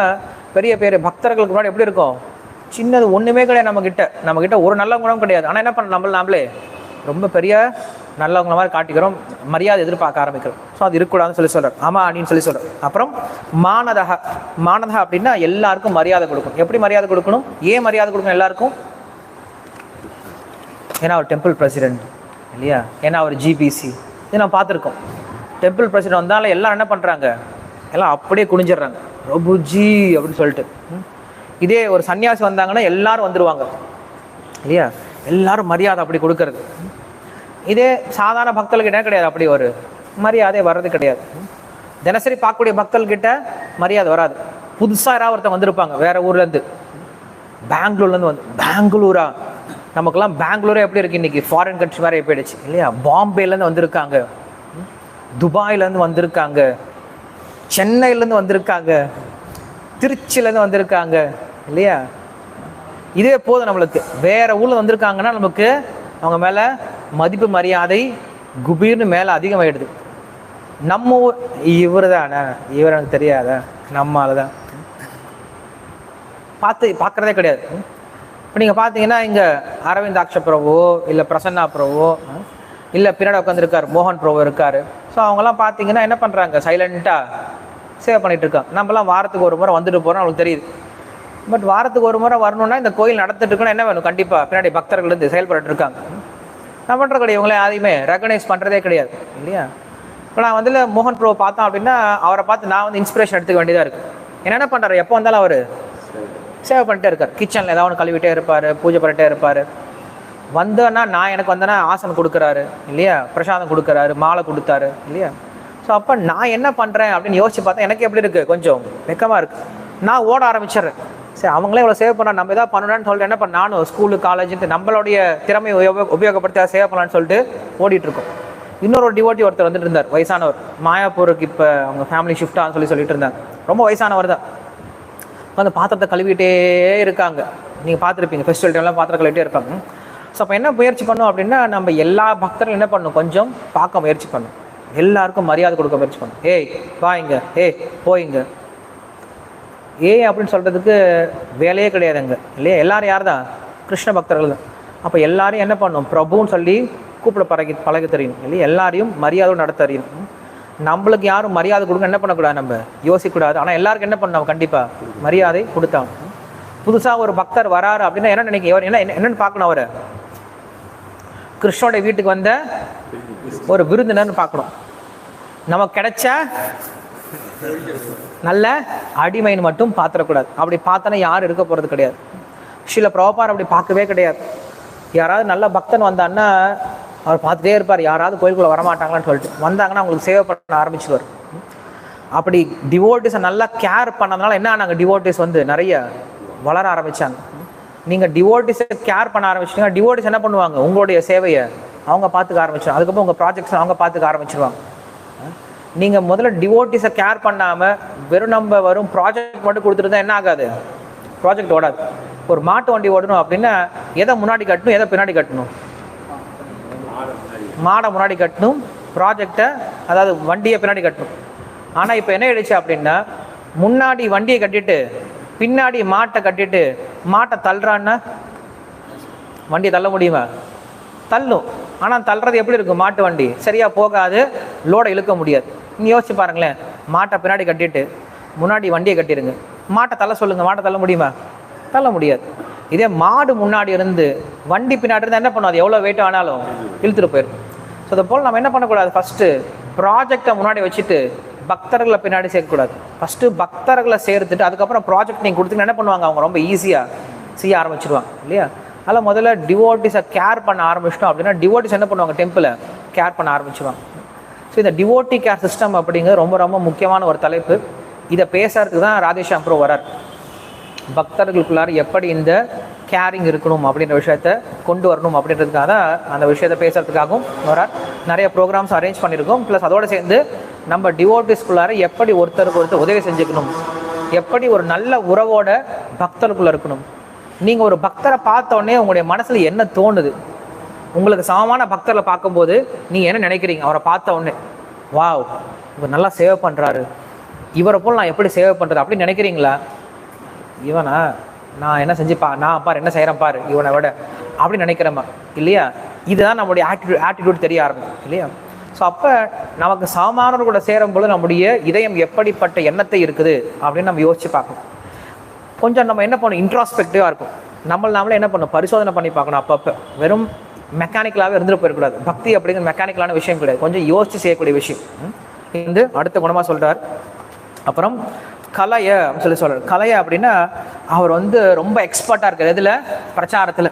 பெரிய பெரிய பக்தர்களுக்கு முன்னாடி எப்படி இருக்கும்? சின்னது ஒன்றுமே கிடையாது நம்மக்கிட்ட ஒரு நல்ல குணம் கிடையாது. ஆனால் என்ன பண்ண, நம்மளே ரொம்ப பெரிய நல்லவங்கள மாதிரி காட்டிக்கிறோம், மரியாதை எதிர்பார்க்க ஆரம்பிக்கிறோம். ஸோ அது இருக்கக்கூடாதுன்னு சொல்லி சொல்கிறார். ஆமாம் அப்படின்னு சொல்லி சொல்கிறார். அப்புறம் மானதக. மானதக அப்படின்னா எல்லாருக்கும் மரியாதை கொடுக்கணும். எப்படி மரியாதை கொடுக்கணும்? ஏன் மரியாதை கொடுக்கணும் எல்லாருக்கும்? ஏன்னா அவர் டெம்பிள் பிரசிடென்ட் இல்லையா? ஏன்னா அவர் ஜிபிசி. இது நம்ம பார்த்துருக்கோம். டெம்பிள் பிரசிடென்ட் வந்தாலும் எல்லாம் என்ன பண்ணுறாங்க? எல்லாம் அப்படியே குனிஞ்சிடுறாங்க, பிரபுஜி அப்படின்னு சொல்லிட்டு. இதே ஒரு சன்னியாசி வந்தாங்கன்னா எல்லாரும் வந்துடுவாங்க இல்லையா? எல்லாரும் மரியாதை அப்படி கொடுக்கறது. இதே சாதாரண பக்தர்கிட்ட கிடையாது, அப்படி ஒரு மரியாதை வர்றது கிடையாது. தினசரி பார்க்கக்கூடிய பக்தர்கிட்ட மரியாதை வராது. புதுசாக யாராவது ஒருத்தவங்க வந்திருப்பாங்க வேற ஊர்லேருந்து, பெங்களூர்லேருந்து வந்து. பெங்களூரா? நமக்கெல்லாம் பெங்களூரே எப்படி இருக்குது இன்றைக்கி? ஃபாரின் கண்ட்ரி மாதிரி போயிடுச்சு இல்லையா? பாம்பேலேருந்து வந்திருக்காங்க, துபாயிலேருந்து வந்திருக்காங்க, சென்னையிலேருந்து வந்திருக்காங்க, திருச்சியிலேருந்து வந்திருக்காங்க இல்லையா? இதே போதும் நம்மளுக்கு. வேறு ஊரில் வந்திருக்காங்கன்னா நமக்கு அவங்க மேலே மதிப்பு மரியாதை குபீர்னு மேலே அதிகமாகிடுது. நம்ம ஊர் இவர் தானே, இவர் எனக்கு தெரியாத, நம்மளால தான் பார்க்குறதே கிடையாது. இப்போ நீங்கள் பார்த்தீங்கன்னா இங்கே அரவிந்தாட்ச பிரபு இல்லை பிரசன்னா பிரபு இல்லை பின்னாடி உட்காந்துருக்கார் மோகன் பிரபு இருக்கார். ஸோ அவங்கெல்லாம் பார்த்தீங்கன்னா என்ன பண்ணுறாங்க? சைலண்ட்டாக சேவை பண்ணிகிட்டு இருக்காங்க. நம்மலாம் வாரத்துக்கு ஒரு முறை வந்துட்டு போகிறோம், அவங்களுக்கு தெரியுது. பட் வாரத்துக்கு ஒரு முறை வரணுன்னா இந்த கோயில் நடந்துட்டு இருக்குன்னா என்ன வேணும்? கண்டிப்பாக பின்னாடி பக்தர்கள் வந்து செயல்பட்டு இருக்காங்க. நான் பண்ணுற கிடையாது, இவங்களே யாரையுமே ரெகனைஸ் பண்ணுறதே கிடையாது இல்லையா? இப்போ நான் வந்து மோகன் பிரபு பார்த்தோம் அப்படின்னா அவரை பார்த்து நான் வந்து இன்ஸ்பிரேஷன் எடுத்துக்க வேண்டியதாக இருக்குது. என்ன பண்ணுறாரு? எப்போ வந்தாலும் அவர் சேவை பண்ணிட்டே இருக்கார். கிச்சனில் ஏதாவது ஒன்று கழுவிட்டே இருப்பார், பூஜை பண்ணிட்டே இருப்பார். வந்தோன்னா நான் எனக்கு வந்தேன்னா ஆசனம் கொடுக்குறாரு இல்லையா? பிரசாதம் கொடுக்குறாரு, மாலை கொடுத்தாரு இல்லையா? ஸோ அப்போ நான் என்ன பண்ணுறேன் அப்படின்னு யோசிச்சு பார்த்தா எனக்கு எப்படி இருக்குது? கொஞ்சம் வெக்கமாக இருக்குது. நான் ஓட ஆரம்பிச்சிடுறேன். சரி, அவங்களே இவ்வளோ சேவ் பண்ண, நம்ம எதாவது பண்ணணும்னு சொல்லிட்டு என்ன பண்ண, நானும் ஸ்கூலு காலேஜுன்ட்டு நம்மளுடைய திறமையை உபயோகப்படுத்தி அதை சேவ் பண்ணலான்னு சொல்லிட்டு ஓடிட்டுருக்கோம். இன்னொரு டிவோட்டி ஒருத்தர் வந்துட்டு இருந்தார், வயசானவர். மாயாப்பூருக்கு இப்போ அவங்க ஃபேமிலி ஷிஃப்ட் ஆகுன்னு சொல்லிட்டு இருந்தாங்க. ரொம்ப வயசானவர் தான். அந்த பாத்திரத்தை கழுவிட்டே இருக்காங்க. நீங்கள் பார்த்துருப்பீங்க, ஃபெஸ்டிவல் டைம்லாம் பாத்திரம் கழுவிட்டே இருப்பாங்க. ஸோ அப்போ என்ன முயற்சி பண்ணோம் அப்படின்னா, நம்ம எல்லா பக்தர்களும் என்ன பண்ணணும், கொஞ்சம் பார்க்க முயற்சி பண்ணணும், எல்லாருக்கும் மரியாதை கொடுக்க முயற்சி பண்ணணும். ஏய் வாங்க, ஏய் போயிங்க, அப்படின்னு சொல்கிறதுக்கு வேலையே கிடையாதுங்க இல்லையா? எல்லாரும் யார் தான்? கிருஷ்ண பக்தர்கள் தான். அப்போ எல்லாரையும் என்ன பண்ணணும், பிரபுன்னு சொல்லி கூப்பிட பழக தெரியணும் இல்லையா? எல்லாரையும் மரியாதை நடத்த தெரியணும். நம்மளுக்கு யாரும் மரியாதை கொடுக்க என்ன பண்ணக்கூடாது, நம்ம யோசிக்கக்கூடாது. ஆனால் எல்லாருக்கும் என்ன பண்ணணும், கண்டிப்பாக மரியாதை கொடுத்தாங்க. புதுசாக ஒரு பக்தர் வராரு அப்படின்னா என்ன நினைக்க, என்னன்னு பார்க்கணும், அவரை கிருஷ்ணோட வீட்டுக்கு வந்த ஒரு விருந்தினர்னு பார்க்கணும். நமக்கு கிடைச்ச நல்ல அடிமைன்னு மட்டும் பார்த்துடக்கூடாது. அப்படி பார்த்தோன்னா யாரும் இருக்க போகிறது கிடையாது. ஸ்ரீல பிரபுபாதர் அப்படி பார்க்கவே கிடையாது. யாராவது நல்ல பக்தன் வந்தான்னா அவர் பார்த்துட்டே இருப்பார், யாராவது கோயிலுக்குள்ளே வரமாட்டாங்களான்னு சொல்லிட்டு. வந்தாங்கன்னா அவங்களுக்கு சேவை பண்ண ஆரம்பிச்சுடுவார். அப்படி டிவோட்டிஸை நல்லா கேர் பண்ணதுனால என்ன ஆனாங்க, டிவோட்டிஸ் நிறைய வளர ஆரம்பித்தாங்க. நீங்கள் டிவோட்டிஸை கேர் பண்ண ஆரம்பிச்சிட்டிங்கன்னா டிவோட்டிஸ் என்ன பண்ணுவாங்க, உங்களுடைய சேவையை அவங்க பார்த்துக்க ஆரம்பிச்சிடுவாங்க. அதுக்கப்புறம் உங்கள் ப்ராஜெக்ட்ஸை அவங்க பார்த்துக்க ஆரம்பிச்சிடுவாங்க. நீங்கள் முதல்ல டிவோட்டிஸை கேர் பண்ணாமல் வெறும் நம்ம வரும் ப்ராஜெக்ட் மட்டும் கொடுத்துட்டு தான் என்ன ஆகாது, ப்ராஜெக்ட் ஓடாது. ஒரு மாட்டு வண்டி ஓடணும் அப்படின்னா எதை முன்னாடி கட்டணும், எதை பின்னாடி கட்டணும்? மாடை முன்னாடி கட்டணும், ப்ராஜெக்டை அதாவது வண்டியை பின்னாடி கட்டணும். ஆனால் இப்போ என்ன ஆயிடுச்சு அப்படின்னா, முன்னாடி வண்டியை கட்டிட்டு பின்னாடி மாட்டை கட்டிட்டு மாட்டை தள்ளுறான்னா வண்டியை தள்ள முடியுமா? தள்ளும். ஆனால் தள்ளுறது எப்படி இருக்கும், மாட்டு வண்டி சரியாக போகாது, லோடை இழுக்க முடியாது. நீங்கள் யோசிச்சு பாருங்களேன், மாட்டை பின்னாடி கட்டிட்டு முன்னாடி வண்டியை கட்டிடுங்க, மாட்டை தள்ள சொல்லுங்கள், மாட்டை தள்ள முடியுமா? தள்ள முடியாது. இதே மாடு முன்னாடி இருந்து வண்டி பின்னாடி இருந்தால் என்ன பண்ணும், அது எவ்வளோ வெயிட் ஆனாலும் இழுத்துட்டு போயிடும். ஸோ அதை போல் நம்ம என்ன பண்ணக்கூடாது, ஃபஸ்ட்டு ப்ராஜெக்டை முன்னாடி வச்சுட்டு பக்தர்களை பின்னாடி சேர்க்கக்கூடாது. ஃபஸ்ட்டு பக்தர்களை சேர்த்துட்டு அதுக்கப்புறம் ப்ராஜெக்ட் நீங்கள் கொடுத்தீங்கன்னா என்ன பண்ணுவாங்க, அவங்க ரொம்ப ஈஸியாக செய்ய ஆரம்பிச்சிடுவாங்க இல்லையா? அதில் முதல்ல டிவோட்டிஸை கேர் பண்ண ஆரம்பிச்சிட்டோம் அப்படின்னா டிவோட்டிஸ் என்ன பண்ணுவாங்க, டெம்பிளை கேர் பண்ண ஆரம்பிச்சுவாங்க. ஸோ இந்த டிவோட்டி கேர் சிஸ்டம் அப்படிங்கிறது ரொம்ப ரொம்ப முக்கியமான ஒரு தலைப்பு. இதை பேசுறதுக்கு தான் ராதேஷாம் ப்ரோ வரார். பக்தர்களுக்குள்ளார எப்படி இந்த கேரிங் இருக்கணும் அப்படின்ற விஷயத்த கொண்டு வரணும் அப்படின்றதுக்காக தான் அந்த விஷயத்தை பேசுறதுக்காகவும் வரார். நிறைய ப்ரோக்ராம்ஸ் அரேஞ்ச் பண்ணியிருக்கோம். ப்ளஸ் அதோடு சேர்ந்து நம்ம டிவோட்டிஸ்குள்ளார எப்படி ஒருத்தருக்கு ஒருத்தர் உதவி செஞ்சுக்கணும், எப்படி ஒரு நல்ல உறவோட பக்தருக்குள்ளே இருக்கணும். நீங்கள் ஒரு பக்தரை பார்த்தோடனே உங்களுடைய மனசில் என்ன தோணுது, உங்களுக்கு சமமான பக்தர்களை பார்க்கும்போது நீங்கள் என்ன நினைக்கிறீங்க, அவரை பார்த்த உடனே வாவ் இவர் நல்லா சேவை பண்ணுறாரு, இவரை போல் நான் எப்படி சேவை பண்ணுறது அப்படின்னு நினைக்கிறீங்களா? இவனா நான் என்ன செஞ்சு நான் பார் என்ன செய்கிறேன் பாரு இவனை விட அப்படின்னு நினைக்கிறேம்மா இல்லையா? இதுதான் நம்மளுடைய ஆட்டிடியூட் தெரிய ஆரம்பிக்கும் இல்லையா? ஸோ அப்போ நமக்கு சாமானோட சேரும்போது நம்முடைய இதயம் எப்படிப்பட்ட எண்ணத்தை இருக்குது அப்படின்னு நம்ம யோசிச்சு பார்க்கணும். கொஞ்சம் நம்ம என்ன பண்ணணும், இன்ட்ராஸ்பெக்டிவாக இருக்கும். நாமளே என்ன பண்ணணும், பரிசோதனை பண்ணி பார்க்கணும். அப்பப்போ வெறும் மெக்கானிக்கலாகவே இருந்துட்டு போயிடக்கூடாது. பக்தி அப்படிங்கிற மெக்கானிக்கலான விஷயம் கிடையாது, கொஞ்சம் யோசிச்சு செய்யக்கூடிய விஷயம். இது அடுத்த குணமாக சொல்கிறார். அப்புறம் கலைய அப்படின்னு சொல்கிறார். கலைய அப்படின்னா அவர் ரொம்ப எக்ஸ்பர்ட்டாக இருக்கார் எதில், பிரச்சாரத்தில்.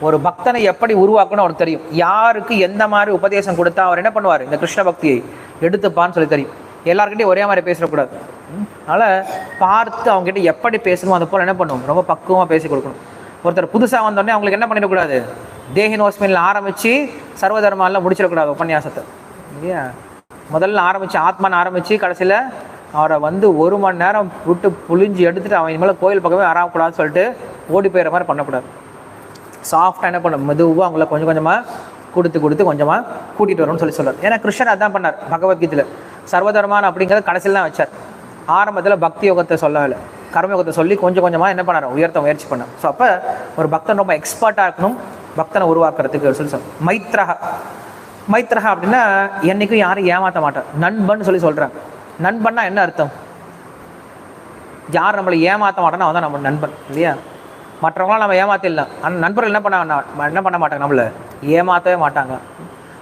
ஒரு பக்தனை எப்படி உருவாக்கணும் அவருக்கு தெரியும், யாருக்கு எந்த மாதிரி உபதேசம் கொடுத்தா அவர் என்ன பண்ணுவார், இந்த கிருஷ்ண பக்தியை எடுத்துப்பான்னு சொல்லி தெரியும். எல்லாருக்கிட்டையும் ஒரே மாதிரி பேசக்கூடாது. அதனால் பார்த்து அவங்ககிட்ட எப்படி பேசணும் அது போல் என்ன பண்ணணும், ரொம்ப பக்குவமாக பேசி கொடுக்கணும். ஒருத்தர் புதுசாக வந்தோடனே அவங்களுக்கு என்ன பண்ணிடக்கூடாது, தேஹினோஸ்மின்ல ஆரம்பித்து சர்வதர்மாவில் முடிச்சிடக்கூடாது உபன்யாசத்தை இல்லையா? முதல்ல ஆரம்பித்து ஆத்மான்னு ஆரம்பித்து கடைசியில் அவரை 1 மணி நேரம் விட்டு புளிஞ்சு எடுத்துகிட்டு அவன் இனிமேல் கோயில் பக்கமே வரக்கூடாதுன்னு சொல்லிட்டு ஓடி போயிடுற மாதிரி பண்ணக்கூடாது. சாஃப்டாக என்ன பண்ண, மெதுவாக அவங்கள கொஞ்சம் கொஞ்சமாக கொடுத்து கொஞ்சமாக கூட்டிகிட்டு வரணும்னு சொல்கிறார். ஏன்னா கிருஷ்ணர் அதான் பண்ணார் பகவத்கீதையில். சர்வதர்மான் அப்படிங்கிறத கடைசியில் தான் வச்சார். ஆரம்பத்தில் பக்தி யோகத்தை சொல்லலை, கர்மயோகத்தை சொல்லி கொஞ்சம் கொஞ்சமாக என்ன பண்ணார், உயர்த்த முயற்சி பண்ணார். ஸோ அப்போ ஒரு பக்தன் ரொம்ப எக்ஸ்பர்ட்டாக இருக்கணும் பக்தனை உருவாக்குறதுக்கு சொல்லி மைத்ரஹா அப்படின்னா என்றைக்கும் யாரும் ஏமாற்ற மாட்டார், நண்பன் சொல்லி சொல்கிறாங்க. நண்பன்னா என்ன அர்த்தம், யார் நம்மளை ஏமாற்ற மாட்டோன்னா அவன் தான் நம்ம நண்பன் இல்லையா? மற்றவங்களாம் நம்ம ஏமாத்திடலாம், ஆனால் நண்பர்கள் என்ன பண்ண மாட்டாங்க, நம்மளை ஏமாற்றவே மாட்டாங்க.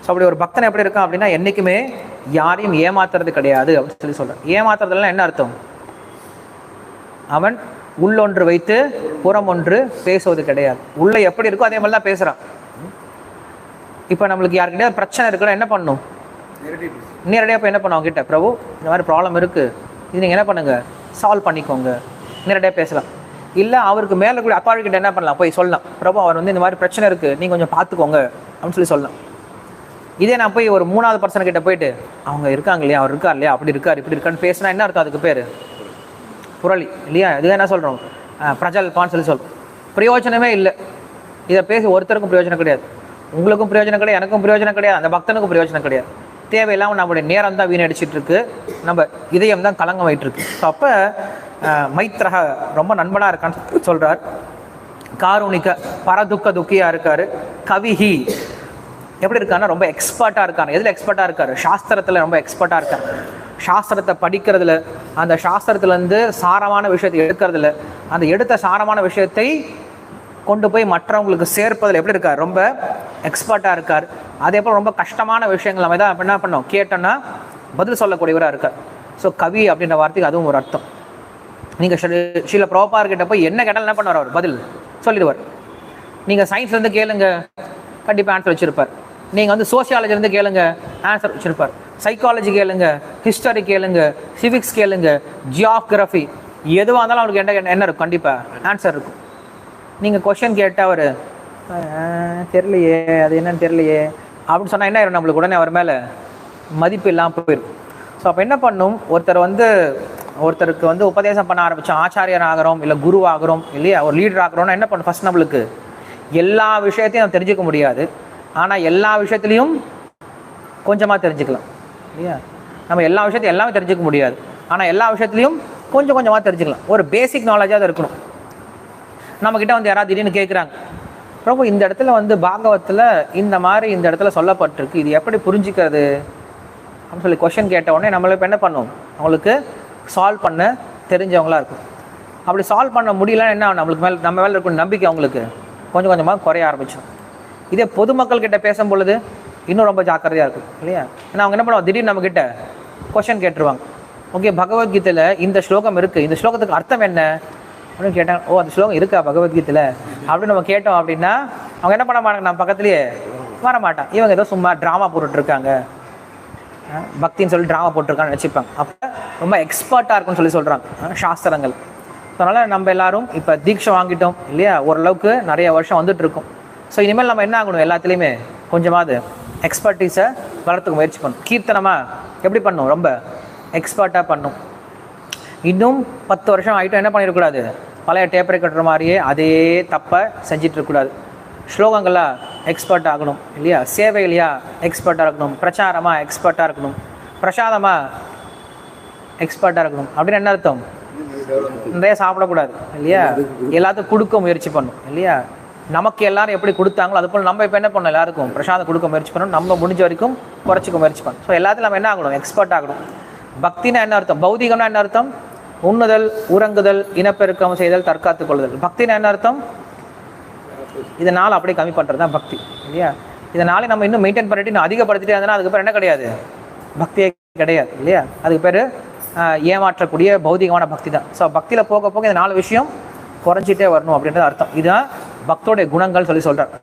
ஸோ அப்படி ஒரு பக்தன் எப்படி இருக்கான் அப்படின்னா என்றைக்குமே யாரையும் ஏமாத்துறது கிடையாது அப்படின்னு சொல்லி சொல்கிறேன். ஏமாத்துறதுலாம் என்ன அர்த்தம், அவன் உள்ளொன்று வைத்து புறம் ஒன்று பேசுவது கிடையாது. உள்ள எப்படி இருக்கோ அதே மாதிரி தான் பேசுகிறான். இப்போ நம்மளுக்கு யாருக்கிட்ட பிரச்சனை இருக்குன்னா என்ன பண்ணணும், நேரடியாக போய் என்ன பண்ணுவோம் கிட்ட, பிரபு இந்த மாதிரி ப்ராப்ளம் இருக்குது, இது நீங்கள் என்ன பண்ணுங்கள் சால்வ் பண்ணிக்கோங்க, நேரடியாக பேசலாம். இல்லை அவருக்கு மேலே கூட அத்தாரிட்டி கிட்ட என்ன பண்ணலாம், போய் சொல்லலாம், பிரபு அவர் இந்த மாதிரி பிரச்சனை இருக்குது நீங்கள் கொஞ்சம் பார்த்துக்கோங்க அப்படின்னு சொல்லி சொல்லலாம். இதே நான் போய் ஒரு 3வது பர்சன் கிட்ட போயிட்டு அவங்க இருக்காங்க இல்லையா, அவர் இருக்கார் இல்லையா, அப்படி இருக்கார் இப்படி இருக்கான்னு பேசினா என்ன அர்த்தம்? அதுக்கு பேர் புரளி இல்லையா? இதுதான் என்ன சொல்கிறோம், பிரஜல்பான்னு சொல்கிறோம். பிரயோஜனமே இல்லை. இதை பேசி ஒருத்தருக்கும் பிரயோஜனம் கிடையாது, உங்களுக்கும் பிரயோஜனம் கிடையாது, எனக்கும் பிரயோஜனம் கிடையாது, அந்த பக்தனுக்கும் பிரயோஜனம் கிடையாது. தேவையில்லாமல் நம்மளுடைய நேரம் தான் வீணடிச்சிட்டு இருக்கு, நம்ம இதயம் தான் கலங்க வைட்டுருக்கு. ஸோ அப்போ மைத்ரக ரொம்ப நண்பனாக இருக்கான்னு சொல்கிறார். காருணிக பரதுக்க துக்கியாக இருக்கார். கவிஹி எப்படி இருக்காருன்னா ரொம்ப எக்ஸ்பர்ட்டாக இருக்காரு. எதில் எக்ஸ்பர்ட்டாக இருக்கார்? சாஸ்திரத்தில் ரொம்ப எக்ஸ்பர்ட்டாக இருக்கார். சாஸ்திரத்தை படிக்கிறதுல, அந்த சாஸ்திரத்துலேருந்து சாரமான விஷயத்தை எடுக்கிறதுல, அந்த எடுத்த சாரமான விஷயத்தை கொண்டு போய் மற்றவங்களுக்கு சேர்ப்பதில் எப்படி இருக்கார்? ரொம்ப எக்ஸ்பர்ட்டாக இருக்கார். அதே போல் ரொம்ப கஷ்டமான விஷயங்கள் நம்ம தான் என்ன பண்ணோம் கேட்டோன்னா பதில் சொல்லக்கூடியவராக இருக்கார். ஸோ கவி அப்படின்ற வார்த்தைக்கு அதுவும் ஒரு அர்த்தம். நீங்கள் ஸ்ரீல பிரபுபாதர்கிட்ட போய் என்ன கேட்டாலும் என்ன பண்ணுவார்? அவர் பதில் சொல்லிடுவார். நீங்கள் சயின்ஸ்லேருந்து கேளுங்க, கண்டிப்பாக ஆன்சர் வச்சுருப்பார். நீங்கள் வந்து சோசியாலஜிலேருந்து கேளுங்க, ஆன்சர் வச்சுருப்பார். சைக்காலஜி கேளுங்க, ஹிஸ்டரி கேளுங்க, சிவிக்ஸ் கேளுங்க, ஜியோகிராஃபி, எதுவாக இருந்தாலும் அவருக்கு என்ன இருக்கும்? கண்டிப்பாக ஆன்சர் இருக்கும். நீங்கள் கொஷின் கேட்டால் அவர் தெரியலையே, அது என்னன்னு தெரியலையே அப்படின்னு சொன்னால் என்ன ஆயிரும்? நம்மளுக்கு உடனே அவர் மேலே மதிப்பு இல்லாமல் போயிடும். ஸோ அப்போ என்ன பண்ணும், ஒருத்தருக்கு வந்து உபதேசம் பண்ண ஆரம்பித்தோம், ஆச்சாரியர் ஆகிறோம், இல்லை குரு ஆகிறோம் இல்லையா, ஒரு லீடர் ஆகிறோம்னா என்ன பண்ணும்? ஃபஸ்ட் நம்மளுக்கு எல்லா விஷயத்தையும் நம்ம தெரிஞ்சுக்க முடியாது, ஆனால் எல்லா விஷயத்துலையும் கொஞ்சமாக தெரிஞ்சுக்கலாம் இல்லையா? நம்ம எல்லா விஷயத்தையும் எல்லாமே தெரிஞ்சுக்க முடியாது, ஆனால் எல்லா விஷயத்துலையும் கொஞ்சம் கொஞ்சமாக தெரிஞ்சுக்கலாம். ஒரு பேசிக் நாலேஜாக அது இருக்கணும். நம்மக்கிட்ட வந்து யாராவது திடீர்னு கேட்குறாங்க, ரொம்ப இந்த இடத்துல வந்து பாகவத்தில் இந்த மாதிரி இந்த இடத்துல சொல்லப்பட்டிருக்கு, இது எப்படி புரிஞ்சுக்கிறது அப்படின்னு சொல்லி கொஷின் கேட்ட உடனே நம்மள இப்போ என்ன பண்ணுவோம்? அவங்களுக்கு சால்வ் பண்ண தெரிஞ்சவங்களா இருக்கும். அப்படி சால்வ் பண்ண முடியலன்னு என்ன, நம்மளுக்கு நம்ம மேலே இருக்கணும் நம்பிக்கை அவங்களுக்கு கொஞ்சம் கொஞ்சமாக குறைய ஆரம்பிச்சோம். இதே பொதுமக்கள் கிட்ட பேசும் பொழுது இன்னும் ரொம்ப ஜாக்கிரதையாக இருக்கும் இல்லையா? ஏன்னா அவங்க என்ன பண்ணுவாங்க, திடீர்னு நம்மக்கிட்ட கொஷின் கேட்டுருவாங்க. ஓகே, பகவத்கீதையில் இந்த ஸ்லோகம் இருக்குது, இந்த ஸ்லோகத்துக்கு அர்த்தம் என்ன அப்படின்னு கேட்டாங்க. ஓ, அந்த ஸ்லோகம் இருக்கா பகவத்கீதையில் அப்படின்னு நம்ம கேட்டோம் அப்படின்னா அவங்க என்ன பண்ண மாட்டாங்க, நம்ம பக்கத்துலேயே வர மாட்டான். இவங்க ஏதோ சும்மா ட்ராமா போட்டுட்ருக்காங்க, பக்தின்னு சொல்லி ட்ராமா போட்டிருக்கான்னு நினச்சிப்பாங்க. அப்போ ரொம்ப எக்ஸ்பர்ட்டாக இருக்குன்னு சொல்கிறாங்க சாஸ்திரங்கள். ஸோ அதனால் நம்ம எல்லோரும் இப்போ தீட்சை வாங்கிட்டோம் இல்லையா, ஓரளவுக்கு நிறைய வருஷம் வந்துட்டுருக்கோம். ஸோ இனிமேல் நம்ம என்ன ஆகணும், எல்லாத்துலேயுமே கொஞ்சமாவது எக்ஸ்பர்ட்டீஸை வளர்த்துக்க முயற்சி பண்ணணும். கீர்த்தனமாக எப்படி பண்ணணும், ரொம்ப எக்ஸ்பர்ட்டாக பண்ணணும். இன்னும் 10 வருஷம் ஆகிட்டும் என்ன பண்ணிடக்கூடாது, பழைய டேப் ரெக்கார்டர் மாதிரியே அதே தப்பை செஞ்சிட்ருக்கக்கூடாது. ஸ்லோகங்களாக எக்ஸ்பர்ட் ஆகணும் இல்லையா, சேவையிலையா எக்ஸ்பர்ட்டாக இருக்கணும், பிரச்சாரமாக எக்ஸ்பர்ட்டாக இருக்கணும், பிரசாதமாக எக்ஸ்பர்ட்டாக இருக்கணும். அப்படின்னு என்ன அர்த்தம்? நிறைய சாப்பிடக்கூடாது இல்லையா, எல்லாத்துக்கும் கொடுக்க முயற்சி பண்ணணும் இல்லையா. நமக்கு எல்லாரும் எப்படி கொடுத்தாங்களோ அது போல் நம்ம இப்போ என்ன பண்ணணும், எல்லாருக்கும் பிரசாதம் கொடுக்க முயற்சி பண்ணணும், நம்ம முடிஞ்ச வரைக்கும் குறைச்சிக்க முயற்சி பண்ணணும். ஸோ எல்லாத்தையும் நம்ம என்ன ஆகணும், எக்ஸ்பர்ட் ஆகணும். பக்தினா என்ன அர்த்தம்? பௌதிகம்னா என்ன அர்த்தம்? உண்ணுதல், உறங்குதல், இனப்பெருக்கம் செய்தல், தற்காத்து கொள்ளுதல். பக்தினா என்ன அர்த்தம்? இதனால் அப்படியே கம்மி பண்ணுறது தான் பக்தி இல்லையா. இதனால நம்ம இன்னும் மெயின்டைன் பண்ணிட்டு இன்னும் அதிகப்படுத்திட்டே இருந்தோம்னா அதுக்கு பேர் என்ன கிடையாது, பக்தியே கிடையாது இல்லையா. அதுக்கு பேர் ஏமாற்றக்கூடிய பௌதிகமான பக்தி தான். ஸோ பக்தியில் போக போக இந்த 4 விஷயம் குறைஞ்சிட்டே வரணும் அப்படின்றது அர்த்தம். இதுதான் பக்தோடைய குணங்கள் சொல்கிறார்.